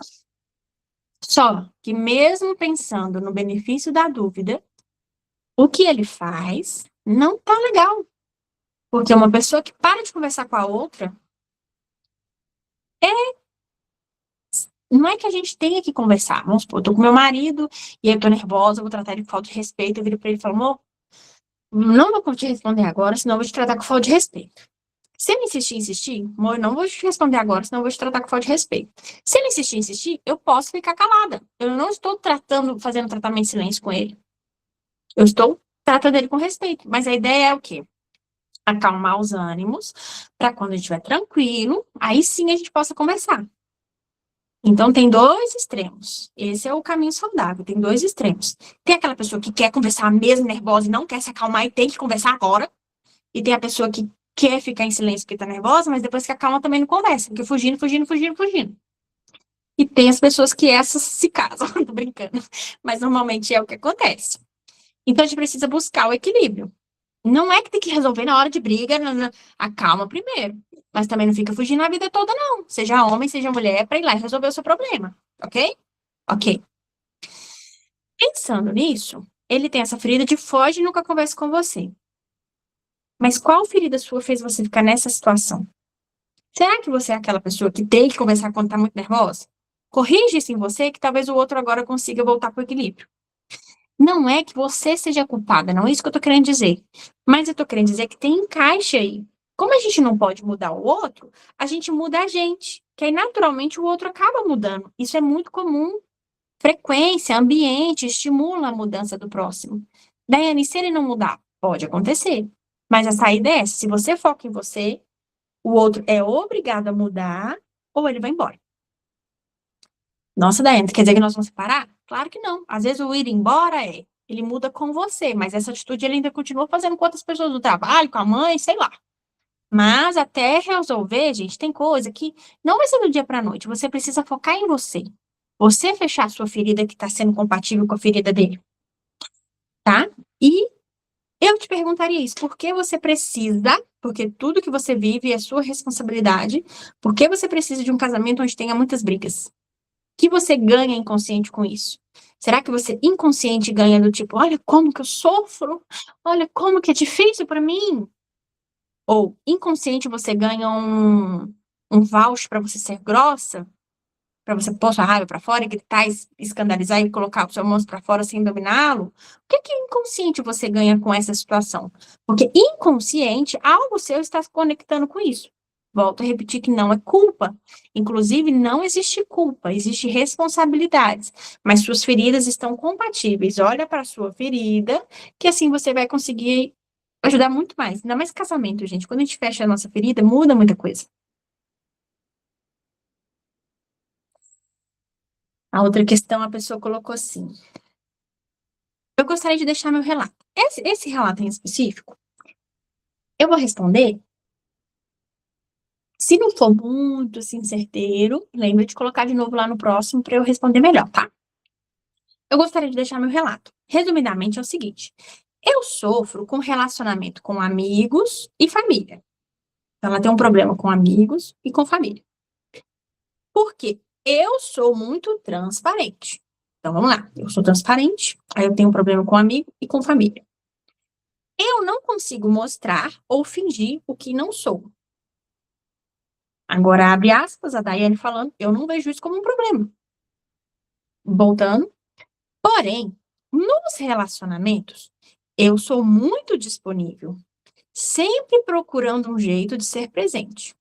Só que mesmo pensando no benefício da dúvida, o que ele faz não tá legal. Porque uma pessoa que para de conversar com a outra, não é que a gente tenha que conversar. Vamos supor, eu tô com meu marido, e aí eu tô nervosa, eu vou tratar ele com falta de respeito, eu viro pra ele e falo, amor, não vou te responder agora, senão eu vou te tratar com falta de respeito. Se ele insistir, amor, eu não vou te responder agora, senão eu vou te tratar com falta de respeito. Se ele insistir, eu posso ficar calada. Eu não estou fazendo tratamento de silêncio com ele. Eu estou tratando ele com respeito. Mas a ideia é o quê? Acalmar os ânimos, para quando a gente estiver tranquilo, aí sim a gente possa conversar. Então, tem dois extremos. Esse é o caminho saudável, tem dois extremos. Tem aquela pessoa que quer conversar mesmo nervosa e não quer se acalmar e tem que conversar agora. E tem a pessoa que quer ficar em silêncio porque tá nervosa, mas depois que acalma também não conversa, fica fugindo, fugindo, fugindo, fugindo. E tem as pessoas que essas se casam, tô brincando. Mas normalmente é o que acontece. Então, a gente precisa buscar o equilíbrio. Não é que tem que resolver na hora de briga, acalma primeiro. Mas também não fica fugindo a vida toda, não. Seja homem, seja mulher, para ir lá e resolver o seu problema. Ok? Ok. Pensando nisso, ele tem essa ferida de foge e nunca conversa com você. Mas qual ferida sua fez você ficar nessa situação? Será que você é aquela pessoa que tem que conversar quando tá muito nervosa? Corrige isso em você que talvez o outro agora consiga voltar para o equilíbrio. Não é que você seja culpada, não é isso que eu tô querendo dizer. Mas eu tô querendo dizer que tem encaixe aí. Como a gente não pode mudar o outro, a gente muda a gente, que aí naturalmente o outro acaba mudando. Isso é muito comum. Frequência, ambiente, estimula a mudança do próximo. Daiane, se ele não mudar, pode acontecer. Mas a saída é essa. Se você foca em você, o outro é obrigado a mudar ou ele vai embora. Nossa, Daiane, quer dizer que nós vamos separar? Claro que não. Às vezes o ir embora ele muda com você, mas essa atitude ele ainda continua fazendo com outras pessoas do trabalho, com a mãe, sei lá. Mas até resolver, gente, tem coisa que não vai ser do dia para a noite. Você precisa focar em você. Você fechar a sua ferida que está sendo compatível com a ferida dele, tá? E eu te perguntaria isso, por que você precisa, porque tudo que você vive é sua responsabilidade, por que você precisa de um casamento onde tenha muitas brigas? O que você ganha inconsciente com isso? Será que você inconsciente ganha do tipo, olha como que eu sofro, olha como que é difícil para mim? Ou inconsciente você ganha um voucher para você ser grossa, para você pôr sua raiva para fora e gritar, escandalizar e colocar o seu monstro para fora sem dominá-lo? O que inconsciente você ganha com essa situação? Porque inconsciente, algo seu está se conectando com isso. Volto a repetir que não é culpa. Inclusive, não existe culpa, existe responsabilidades. Mas suas feridas estão compatíveis. Olha para a sua ferida, que assim você vai conseguir ajudar muito mais. Ainda mais casamento, gente. Quando a gente fecha a nossa ferida, muda muita coisa. A outra questão, a pessoa colocou assim: eu gostaria de deixar meu relato. Esse relato em específico, eu vou responder. Se não for muito assim, certeiro, lembra de colocar de novo lá no próximo para eu responder melhor, tá? Eu gostaria de deixar meu relato. Resumidamente é o seguinte: eu sofro com relacionamento com amigos e família. Então, ela tem um problema com amigos e com família. Por quê? Eu sou muito transparente. Então, vamos lá. Eu sou transparente, aí eu tenho um problema com amigo e com família. Eu não consigo mostrar ou fingir o que não sou. Agora, abre aspas, a Daiane falando, eu não vejo isso como um problema. Voltando. Porém, nos relacionamentos, eu sou muito disponível, sempre procurando um jeito de ser presente.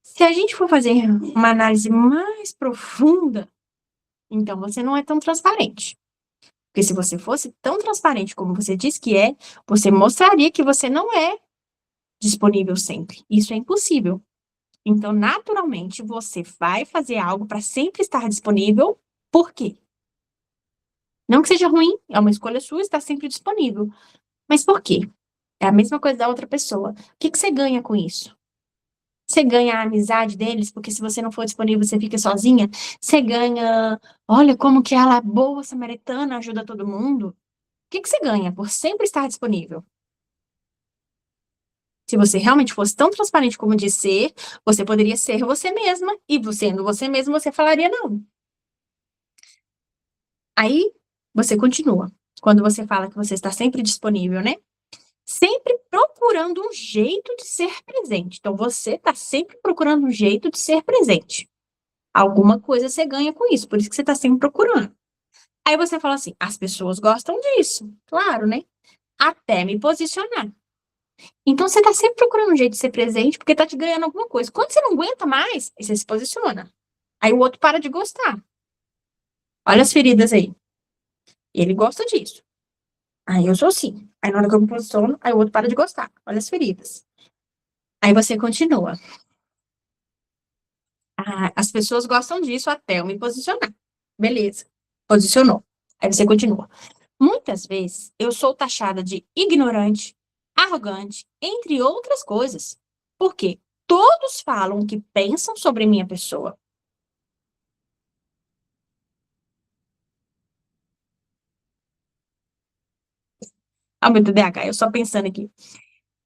Se a gente for fazer uma análise mais profunda, então você não é tão transparente. Porque se você fosse tão transparente como você diz que é, você mostraria que você não é disponível sempre. Isso é impossível. Então, naturalmente, você vai fazer algo para sempre estar disponível. Por quê? Não que seja ruim, é uma escolha sua estar sempre disponível. Mas por quê? É a mesma coisa da outra pessoa. O que você ganha com isso? Você ganha a amizade deles, porque se você não for disponível, você fica sozinha. Você ganha, olha como que ela, boa samaritana, ajuda todo mundo. O que você ganha por sempre estar disponível? Se você realmente fosse tão transparente como diz ser, você poderia ser você mesma, e sendo você mesma, você falaria não. Aí, você continua. Quando você fala que você está sempre disponível, né? Sempre procurando um jeito de ser presente. Então, você está sempre procurando um jeito de ser presente. Alguma coisa você ganha com isso, por isso que você está sempre procurando. Aí você fala assim: as pessoas gostam disso. Claro, né? Até me posicionar. Então, você está sempre procurando um jeito de ser presente, porque está te ganhando alguma coisa. Quando você não aguenta mais, aí você se posiciona. Aí o outro para de gostar. Olha as feridas aí. Ele gosta disso. Aí eu sou assim. Aí na hora que eu me posiciono, aí o outro para de gostar. Olha as feridas. Aí você continua. Ah, as pessoas gostam disso até eu me posicionar. Beleza. Posicionou. Aí você continua. Muitas vezes eu sou taxada de ignorante, arrogante, entre outras coisas. Por quê? Todos falam o que pensam sobre minha pessoa. Aumento o DH, eu só pensando aqui.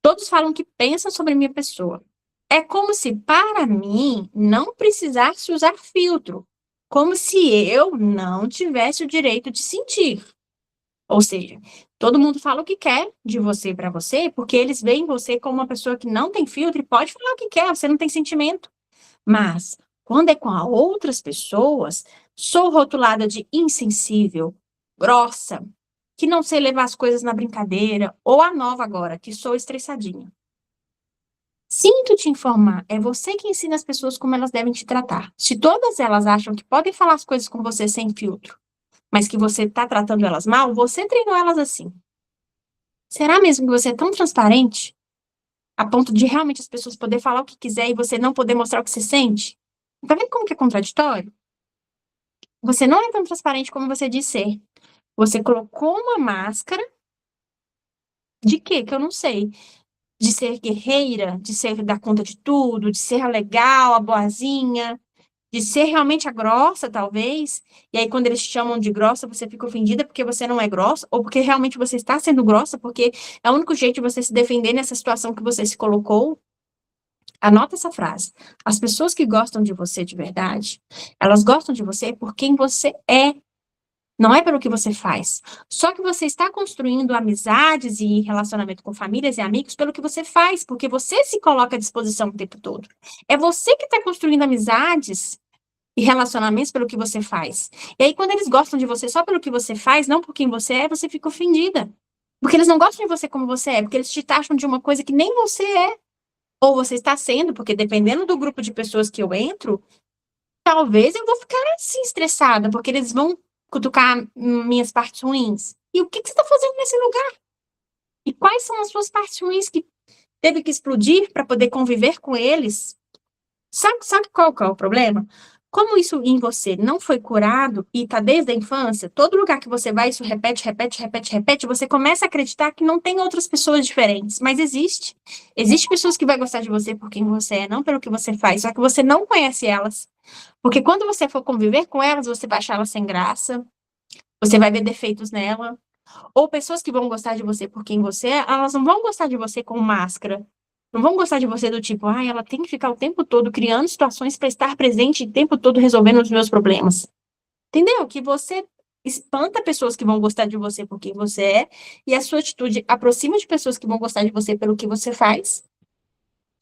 Todos falam o que pensam sobre minha pessoa. É como se, para mim, não precisasse usar filtro. Como se eu não tivesse o direito de sentir. Ou seja, Todo mundo fala o que quer de você para você, porque eles veem você como uma pessoa que não tem filtro e pode falar o que quer, você não tem sentimento. Mas, quando é com outras pessoas, sou rotulada de insensível, grossa, que não sei levar as coisas na brincadeira, ou a nova agora, que sou estressadinha. Sinto te informar, é você que ensina as pessoas como elas devem te tratar. Se todas elas acham que podem falar as coisas com você sem filtro, mas que você está tratando elas mal, você treinou elas assim. Será mesmo que você é tão transparente a ponto de realmente as pessoas poderem falar o que quiser e você não poder mostrar o que você sente? Tá vendo como que é contraditório? Você não é tão transparente como você diz ser. Você colocou uma máscara de quê? Que eu não sei. De ser guerreira, de ser dar conta de tudo, de ser a legal, a boazinha, de ser realmente a grossa, talvez. E aí, quando eles te chamam de grossa, você fica ofendida porque você não é grossa, ou porque realmente você está sendo grossa, porque é o único jeito de você se defender nessa situação que você se colocou. Anota essa frase. As pessoas que gostam de você de verdade, elas gostam de você por quem você é. Não é pelo que você faz. Só que você está construindo amizades e relacionamento com famílias e amigos pelo que você faz, porque você se coloca à disposição o tempo todo. É você que está construindo amizades e relacionamentos pelo que você faz. E aí, quando eles gostam de você só pelo que você faz, não por quem você é, você fica ofendida. Porque eles não gostam de você como você é, porque eles te taxam de uma coisa que nem você é. Ou você está sendo, porque dependendo do grupo de pessoas que eu entro, talvez eu vou ficar assim estressada, porque eles vão cutucar minhas partes ruins. E o que que você está fazendo nesse lugar? E quais são as suas partes ruins que teve que explodir para poder conviver com eles? Sabe qual que é o problema? Como isso em você não foi curado e está desde a infância, todo lugar que você vai, isso repete, repete, repete, repete, você começa a acreditar que não tem outras pessoas diferentes. Mas existe. Existe pessoas que vão gostar de você por quem você é, não pelo que você faz, só que você não conhece elas. Porque quando você for conviver com elas, você vai achar elas sem graça, você vai ver defeitos nela. Ou pessoas que vão gostar de você por quem você é, elas não vão gostar de você com máscara. Não vão gostar de você do tipo, ai, ela tem que ficar o tempo todo criando situações para estar presente o tempo todo resolvendo os meus problemas. Entendeu? Que você espanta pessoas que vão gostar de você por quem você é, e a sua atitude aproxima de pessoas que vão gostar de você pelo que você faz.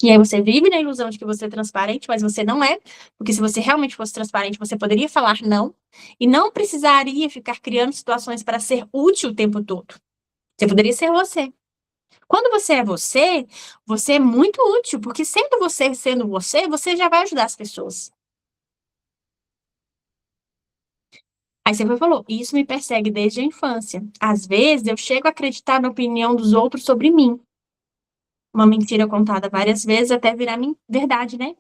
E aí você vive na ilusão de que você é transparente, mas você não é, porque se você realmente fosse transparente, você poderia falar não, e não precisaria ficar criando situações para ser útil o tempo todo. Você poderia ser você. Quando você é você, você é muito útil, porque sendo você, você já vai ajudar as pessoas. Aí você falou, isso me persegue desde a infância. Às vezes eu chego a acreditar na opinião dos outros sobre mim. Uma mentira contada várias vezes até virar verdade, né?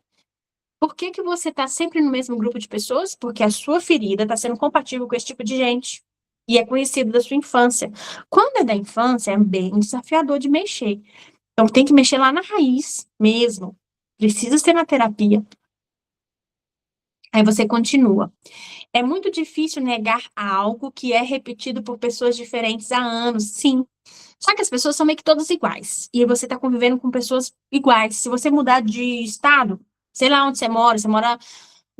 Por que que você está sempre no mesmo grupo de pessoas? Porque a sua ferida está sendo compatível com esse tipo de gente. E é conhecido da sua infância. Quando é da infância, é bem desafiador de mexer. Então tem que mexer lá na raiz mesmo. Precisa ser na terapia. Aí você continua. É muito difícil negar algo que é repetido por pessoas diferentes há anos. Sim. Só que as pessoas são meio que todas iguais. E você está convivendo com pessoas iguais. Se você mudar de estado, sei lá onde você mora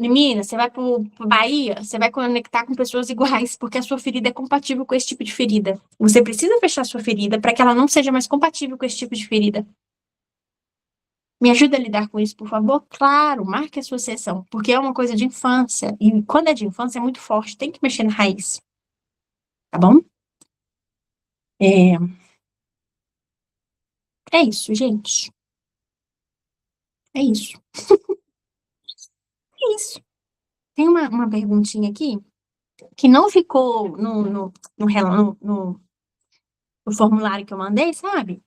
em Minas, você vai para Bahia, você vai conectar com pessoas iguais, porque a sua ferida é compatível com esse tipo de ferida. Você precisa fechar a sua ferida para que ela não seja mais compatível com esse tipo de ferida. Me ajuda a lidar com isso, por favor? Claro, marque a sua sessão, porque é uma coisa de infância. E quando é de infância é muito forte, tem que mexer na raiz. Tá bom? É, é isso, gente. É isso. É isso. Tem uma perguntinha aqui que não ficou no formulário que eu mandei, sabe?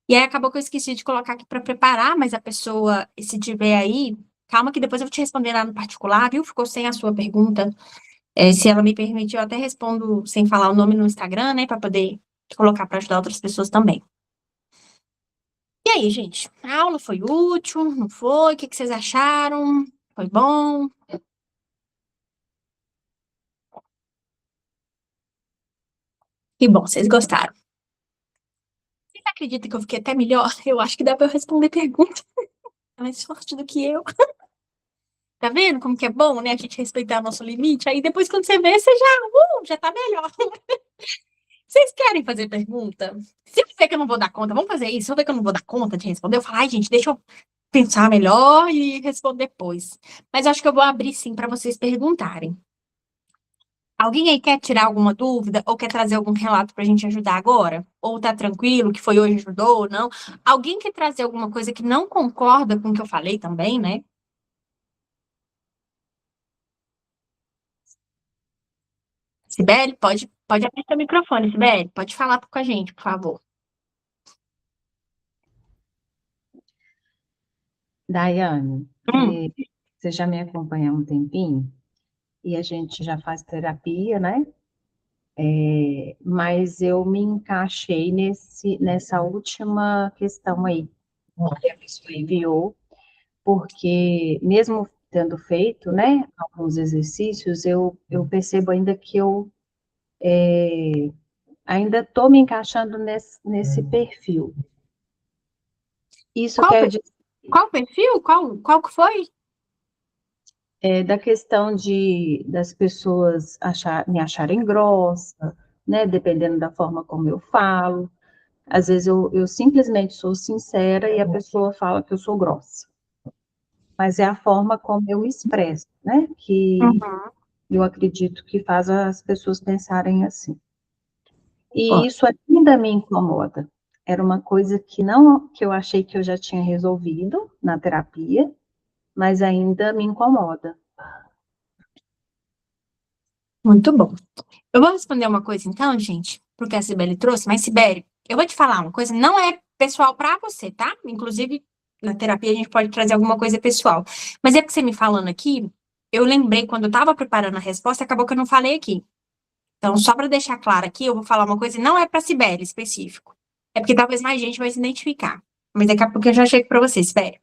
E aí acabou que eu esqueci de colocar aqui para preparar, mas a pessoa, se tiver aí, calma que depois eu vou te responder lá no particular, viu? Ficou sem a sua pergunta. Se ela me permitir, eu até respondo sem falar o nome no Instagram, né? Para poder colocar para ajudar outras pessoas também. E aí, gente? A aula foi útil? Não foi? O que que vocês acharam? Foi bom? Que bom, vocês gostaram. Vocês acreditam que eu fiquei até melhor? Eu acho que dá para eu responder pergunta. É mais forte do que eu. Tá vendo como que é bom, né? A gente respeitar nosso limite. Aí depois, quando você vê, você já tá melhor. Vocês querem fazer pergunta? Se eu ver que eu não vou dar conta, vamos fazer isso. Se eu ver que eu não vou dar conta de responder, eu falo, ai, gente, deixa eu pensar melhor e responder depois. Mas eu acho que eu vou abrir sim para vocês perguntarem. Alguém aí quer tirar alguma dúvida ou quer trazer algum relato para a gente ajudar agora? Ou tá tranquilo, que foi hoje, ajudou ou não? Alguém quer trazer alguma coisa que não concorda com o que eu falei também, né? Sibeli, pode abrir seu microfone, Sibeli. Pode falar com a gente, por favor. Daiane, Hum, você já me acompanha há um tempinho e a gente já faz terapia, né? Mas eu me encaixei nessa última questão aí, que a pessoa enviou, porque mesmo tendo feito, né, alguns exercícios, eu percebo ainda que eu ainda estou me encaixando nesse perfil. Isso qual, quer dizer qual perfil? Qual que foi? da questão das pessoas me acharem grossa, né, dependendo da forma como eu falo. Às vezes eu simplesmente sou sincera e a pessoa fala que eu sou grossa. Mas é a forma como eu me expresso, né, que Uhum. eu acredito que faz as pessoas pensarem assim. Ó, E isso ainda me incomoda. Era uma coisa que eu achei que eu já tinha resolvido na terapia, mas ainda me incomoda. muito bom. Eu vou responder uma coisa então, gente, porque a Sibeli trouxe, mas Sibeli, eu vou te falar uma coisa, não é pessoal pra você, tá? Inclusive, na terapia a gente pode trazer alguma coisa pessoal. Mas é porque você me falando aqui, eu lembrei quando eu tava preparando a resposta, acabou que eu não falei aqui. Então, só pra deixar claro aqui, eu vou falar uma coisa e não é pra Sibeli específico. É porque talvez mais gente vai se identificar. Mas daqui a pouco eu já chego pra você, Sibeli.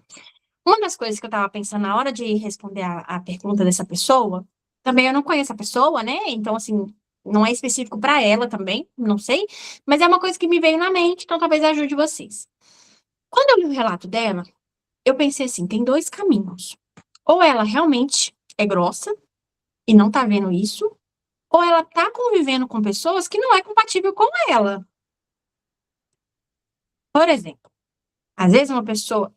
Uma das coisas que eu estava pensando na hora de responder a pergunta dessa pessoa, também eu não conheço a pessoa, né? Então, assim, não é específico para ela também, não sei, mas é uma coisa que me veio na mente, então talvez ajude vocês. Quando eu li o relato dela, eu pensei assim: tem dois caminhos. Ou ela realmente é grossa e não tá vendo isso, ou ela tá convivendo com pessoas que não é compatível com ela. Por exemplo, às vezes uma pessoa,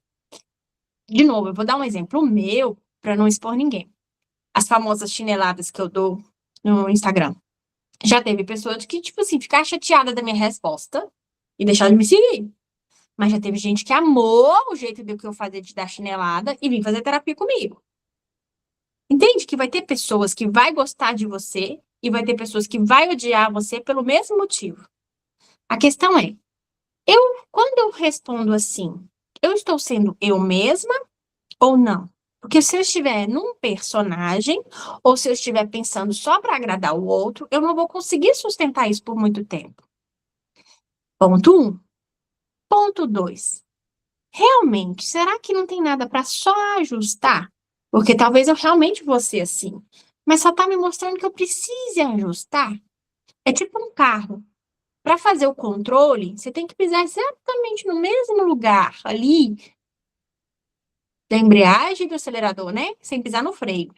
de novo, eu vou dar um exemplo meu para não expor ninguém. As famosas chineladas que eu dou no Instagram. Já teve pessoas que, tipo assim, ficar chateada da minha resposta e deixar de me seguir. Mas já teve gente que amou o jeito do que eu fazia de dar chinelada e vir fazer terapia comigo. Entende que vai ter pessoas que vai gostar de você e vai ter pessoas que vai odiar você pelo mesmo motivo. A questão é, eu, quando eu respondo assim, eu estou sendo eu mesma ou não? Porque se eu estiver num personagem, ou se eu estiver pensando só para agradar o outro, eu não vou conseguir sustentar isso por muito tempo. Ponto um. Ponto dois. Realmente, será que não tem nada para só ajustar? Porque talvez eu realmente vou ser assim. Mas só está me mostrando que eu precise ajustar. É tipo um carro. Para fazer o controle, você tem que pisar exatamente no mesmo lugar ali da embreagem e do acelerador, né? Sem pisar no freio.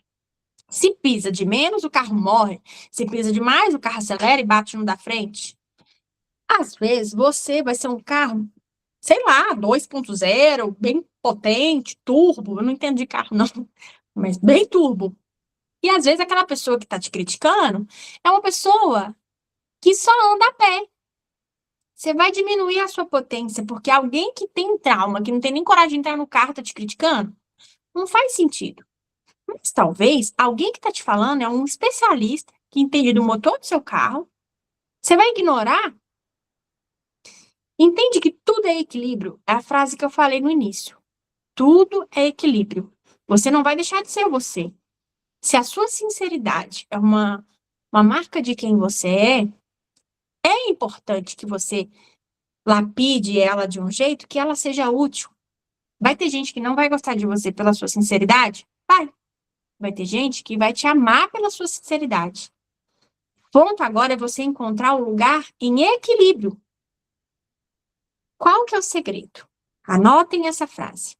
Se pisa de menos, o carro morre. Se pisa de mais, o carro acelera e bate no da frente. Às vezes, você vai ser um carro, sei lá, 2.0, bem potente, turbo. Eu não entendo de carro, não, mas bem turbo. E às vezes, aquela pessoa que está te criticando é uma pessoa que só anda a pé. Você vai diminuir a sua potência porque alguém que tem trauma, que não tem nem coragem de entrar no carro, está te criticando? Não faz sentido. Mas talvez alguém que está te falando é um especialista que entende do motor do seu carro. Você vai ignorar? Entende que tudo é equilíbrio? É a frase que eu falei no início. Tudo é equilíbrio. Você não vai deixar de ser você. Se a sua sinceridade é uma marca de quem você é importante que você lapide ela de um jeito que ela seja útil. Vai ter gente que não vai gostar de você pela sua sinceridade? Vai. Vai ter gente que vai te amar pela sua sinceridade. Ponto agora é você encontrar o lugar em equilíbrio. Qual que é o segredo? Anotem essa frase.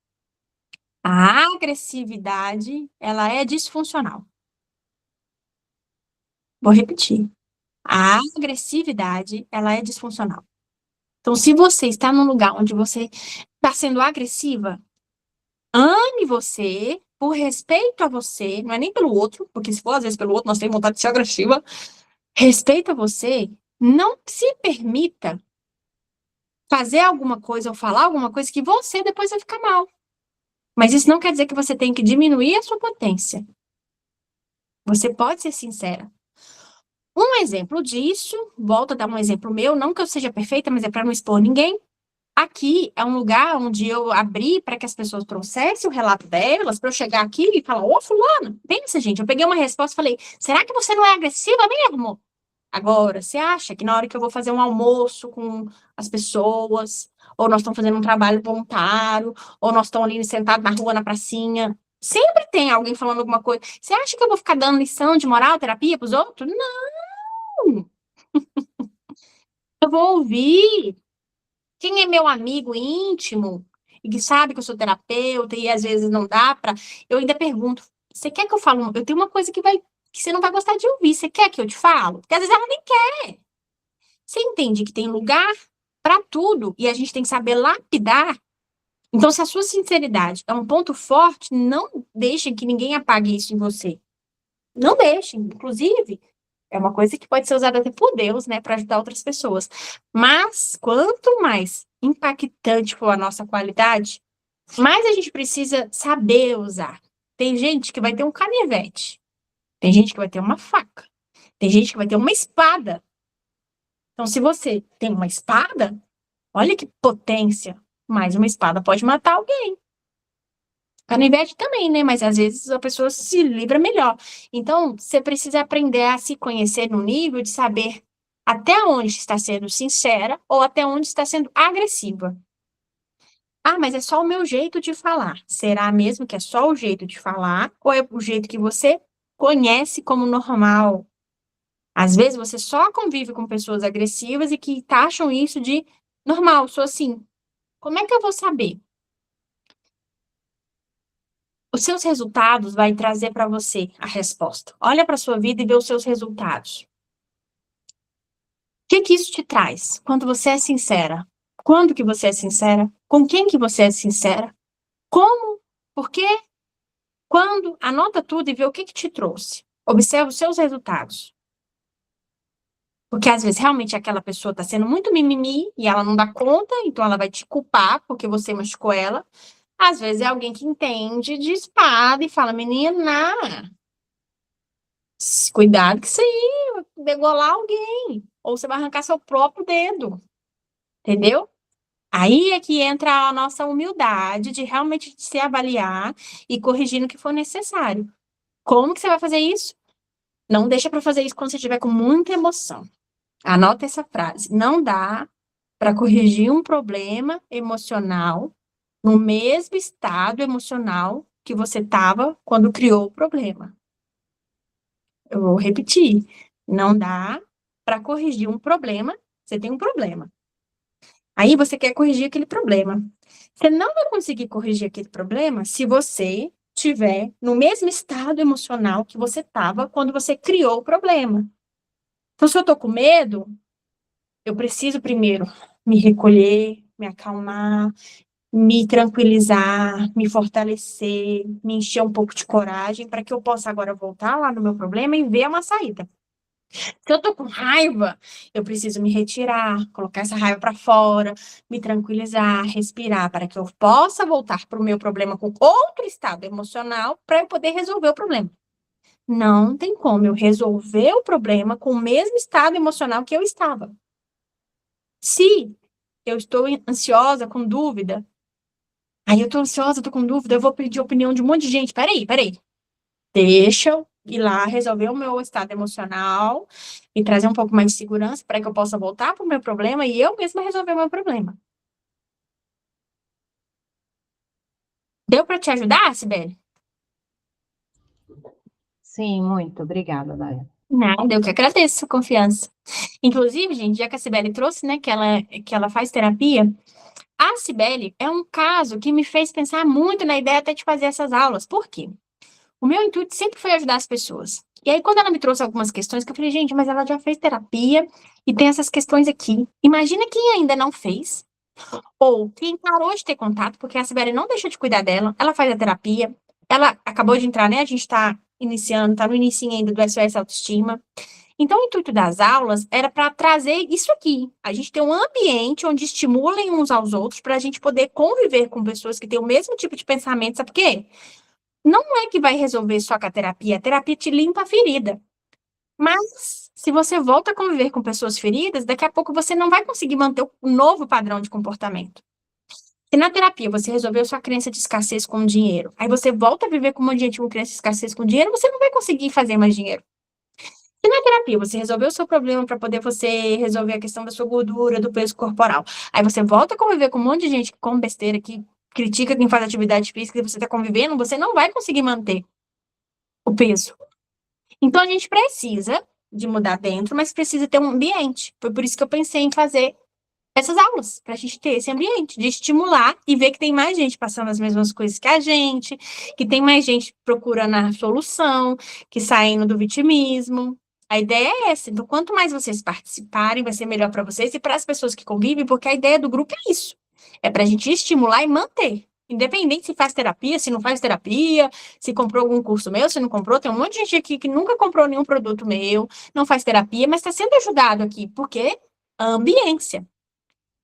A agressividade, ela é disfuncional. Vou repetir. A agressividade, ela é disfuncional. Então, se você está num lugar onde você está sendo agressiva, ame você, por respeito a você, não é nem pelo outro, porque se for às vezes pelo outro, nós temos vontade de ser agressiva. Respeita você, não se permita fazer alguma coisa ou falar alguma coisa que você depois vai ficar mal. Mas isso não quer dizer que você tem que diminuir a sua potência. Você pode ser sincera. Um exemplo disso, volto a dar um exemplo meu, não que eu seja perfeita, mas é para não expor ninguém. Aqui é um lugar onde eu abri para que as pessoas trouxessem o relato delas, para eu chegar aqui e falar: ô, fulano, pensa, gente, eu peguei uma resposta e falei: será que você não é agressiva mesmo? Agora, você acha que na hora que eu vou fazer um almoço com as pessoas, ou nós estamos fazendo um trabalho voluntário, ou nós estamos ali sentados na rua, na pracinha, sempre tem alguém falando alguma coisa. Você acha que eu vou ficar dando lição de moral, terapia para os outros? Não! Eu vou ouvir. Quem é meu amigo íntimo e que sabe que eu sou terapeuta e às vezes não dá para. Eu ainda pergunto: você quer que eu fale? Eu tenho uma coisa que você não vai gostar de ouvir. Você quer que eu te falo? Porque às vezes ela nem quer. Você entende que tem lugar para tudo e a gente tem que saber lapidar. Então, se a sua sinceridade é um ponto forte, não deixem que ninguém apague isso em você. Não deixem. Inclusive, é uma coisa que pode ser usada até por Deus, né, para ajudar outras pessoas. Mas, quanto mais impactante for a nossa qualidade, mais a gente precisa saber usar. Tem gente que vai ter um canivete. Tem gente que vai ter uma faca. Tem gente que vai ter uma espada. Então, se você tem uma espada, olha que potência. Mas uma espada pode matar alguém. Canivete também, né? Mas às vezes a pessoa se livra melhor. Então, você precisa aprender a se conhecer no nível de saber até onde está sendo sincera ou até onde está sendo agressiva. Ah, mas é só o meu jeito de falar. Será mesmo que é só o jeito de falar ou é o jeito que você conhece como normal? Às vezes você só convive com pessoas agressivas e que taxam isso de normal, sou assim. Como é que eu vou saber? Os seus resultados vai trazer para você a resposta. Olha para a sua vida e vê os seus resultados. O que que isso te traz quando você é sincera? Quando que você é sincera? Com quem que você é sincera? Como? Por quê? Quando? Anota tudo e vê o que que te trouxe. Observa os seus resultados. Porque às vezes realmente aquela pessoa está sendo muito mimimi e ela não dá conta, então ela vai te culpar porque você machucou ela. Às vezes é alguém que entende de espada e fala: menina, cuidado que isso aí vai degolar alguém. Ou você vai arrancar seu próprio dedo. Entendeu? Aí é que entra a nossa humildade de realmente se avaliar e corrigir no que for necessário. Como que você vai fazer isso? Não deixa para fazer isso quando você estiver com muita emoção. Anota essa frase. Não dá para corrigir um problema emocional no mesmo estado emocional que você estava quando criou o problema. Eu vou repetir. Não dá para corrigir um problema. Você tem um problema. Aí você quer corrigir aquele problema. Você não vai conseguir corrigir aquele problema se você estiver no mesmo estado emocional que você estava quando você criou o problema. Então, se eu estou com medo, eu preciso primeiro me recolher, me acalmar, me tranquilizar, me fortalecer, me encher um pouco de coragem para que eu possa agora voltar lá no meu problema e ver uma saída. Se eu tô com raiva, eu preciso me retirar, colocar essa raiva para fora, me tranquilizar, respirar, para que eu possa voltar para o meu problema com outro estado emocional para eu poder resolver o problema. Não tem como eu resolver o problema com o mesmo estado emocional que eu estava. Se eu estou ansiosa, com dúvida, aí eu tô ansiosa, tô com dúvida, eu vou pedir a opinião de um monte de gente. Peraí. Deixa eu ir lá resolver o meu estado emocional e trazer um pouco mais de segurança para que eu possa voltar para o meu problema e eu mesma resolver o meu problema. Deu para te ajudar, Sibeli? Sim, muito obrigada, Daya. Nada, eu que agradeço a sua confiança. Inclusive, gente, já que a Sibeli trouxe, né, que ela faz terapia, a Sibeli é um caso que me fez pensar muito na ideia até de fazer essas aulas. Por quê? O meu intuito sempre foi ajudar as pessoas. E aí, quando ela me trouxe algumas questões, que eu falei, gente, mas ela já fez terapia e tem essas questões aqui. Imagina quem ainda não fez, ou quem parou de ter contato, porque a Sibeli não deixou de cuidar dela, ela faz a terapia, ela acabou de entrar, né? A gente tá iniciando, tá no início ainda do SOS Autoestima. Então, o intuito das aulas era para trazer isso aqui. A gente ter um ambiente onde estimulem uns aos outros para a gente poder conviver com pessoas que têm o mesmo tipo de pensamento, sabe por quê? Não é que vai resolver só com a terapia te limpa a ferida. Mas, se você volta a conviver com pessoas feridas, daqui a pouco você não vai conseguir manter um novo padrão de comportamento. Se na terapia você resolveu sua crença de escassez com o dinheiro, aí você volta a viver com um monte de gente com crença de escassez com dinheiro, você não vai conseguir fazer mais dinheiro. Se na terapia você resolveu o seu problema para poder você resolver a questão da sua gordura, do peso corporal, aí você volta a conviver com um monte de gente que come besteira, que critica quem faz atividade física, e você está convivendo, você não vai conseguir manter o peso. Então, a gente precisa de mudar dentro, mas precisa ter um ambiente. Foi por isso que eu pensei em fazer essas aulas, para a gente ter esse ambiente, de estimular e ver que tem mais gente passando as mesmas coisas que a gente, que tem mais gente procurando a solução, que saindo do vitimismo. A ideia é essa. Então, quanto mais vocês participarem, vai ser melhor para vocês e para as pessoas que convivem, porque a ideia do grupo é isso. É para a gente estimular e manter. Independente se faz terapia, se não faz terapia, se comprou algum curso meu, se não comprou, tem um monte de gente aqui que nunca comprou nenhum produto meu, não faz terapia, mas está sendo ajudado aqui, porque a ambiência.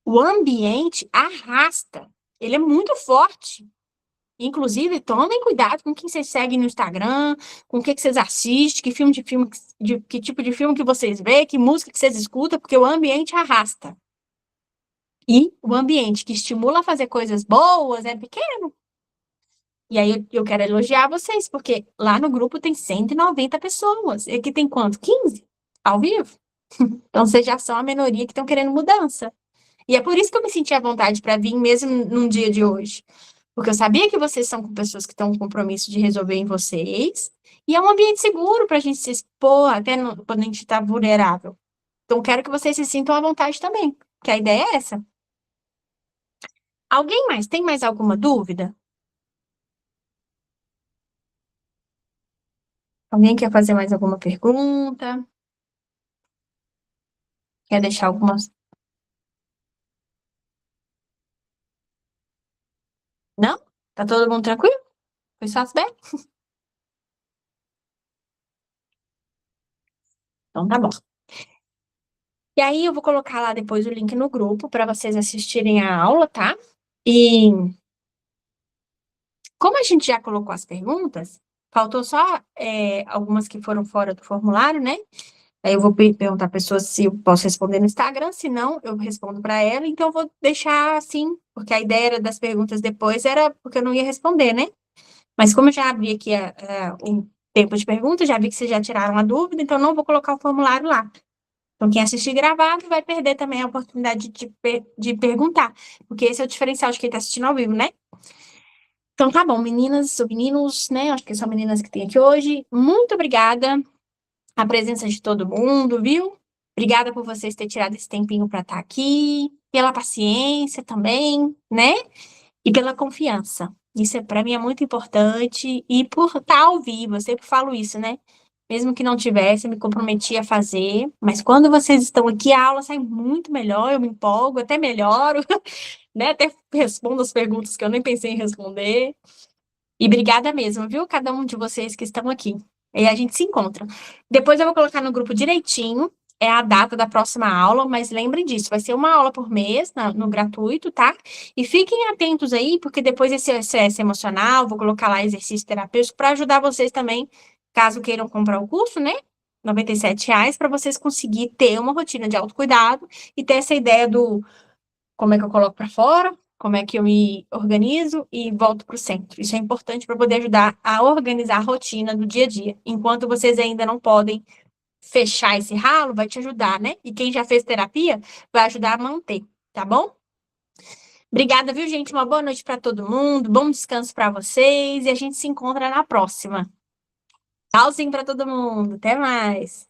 O ambiente arrasta, ele é muito forte. Inclusive, tomem cuidado com quem vocês seguem no Instagram, com o que vocês assistem, que tipo de filme que vocês vê, que música que vocês escutam, porque o ambiente arrasta. E o ambiente que estimula a fazer coisas boas é pequeno. E aí eu quero elogiar vocês, porque lá no grupo tem 190 pessoas. E aqui tem quanto? 15? Ao vivo? Então vocês já são a minoria que estão querendo mudança. E é por isso que eu me senti à vontade para vir mesmo num dia de hoje. Porque eu sabia que vocês são com pessoas que estão com compromisso de resolver em vocês. E é um ambiente seguro para a gente se expor, até quando a gente está vulnerável. Então, quero que vocês se sintam à vontade também, que a ideia é essa. Alguém mais? Tem mais alguma dúvida? Alguém quer fazer mais alguma pergunta? Quer deixar algumas? Não? Tá todo mundo tranquilo? Foi só as bem? Então tá bom. E aí eu vou colocar lá depois o link no grupo para vocês assistirem a aula, tá? E como a gente já colocou as perguntas, faltou só algumas que foram fora do formulário, né? Aí eu vou perguntar a pessoa se eu posso responder no Instagram, se não, eu respondo para ela. Então, eu vou deixar assim, porque a ideia das perguntas depois era porque eu não ia responder, né? Mas como eu já abri aqui o tempo de perguntas, já vi que vocês já tiraram a dúvida, então não vou colocar o formulário lá. Então, quem assistir gravado vai perder também a oportunidade de perguntar, porque esse é o diferencial de quem está assistindo ao vivo, né? Então, tá bom, meninas ou meninos, né? Acho que são meninas que tem aqui hoje. Muito obrigada a presença de todo mundo, viu? Obrigada por vocês terem tirado esse tempinho para estar aqui, pela paciência também, né? E pela confiança. Isso para mim é muito importante e por estar ao vivo, eu sempre falo isso, né? Mesmo que não tivesse, eu me comprometi a fazer, mas quando vocês estão aqui, a aula sai muito melhor, eu me empolgo, até melhoro, né? Até respondo as perguntas que eu nem pensei em responder. E obrigada mesmo, viu? Cada um de vocês que estão aqui. E a gente se encontra. Depois eu vou colocar no grupo direitinho, é a data da próxima aula, mas lembrem disso, vai ser uma aula por mês, no gratuito, tá? E fiquem atentos aí, porque depois esse SOS emocional, vou colocar lá exercício terapêutico para ajudar vocês também, caso queiram comprar o curso, né? R$ 97, para vocês conseguir ter uma rotina de autocuidado e ter essa ideia do como é que eu coloco para fora, como é que eu me organizo e volto para o centro. Isso é importante para poder ajudar a organizar a rotina do dia a dia. Enquanto vocês ainda não podem fechar esse ralo, vai te ajudar, né? E quem já fez terapia vai ajudar a manter, tá bom? Obrigada, viu, gente? Uma boa noite para todo mundo, bom descanso para vocês e a gente se encontra na próxima. Tchauzinho para todo mundo, até mais.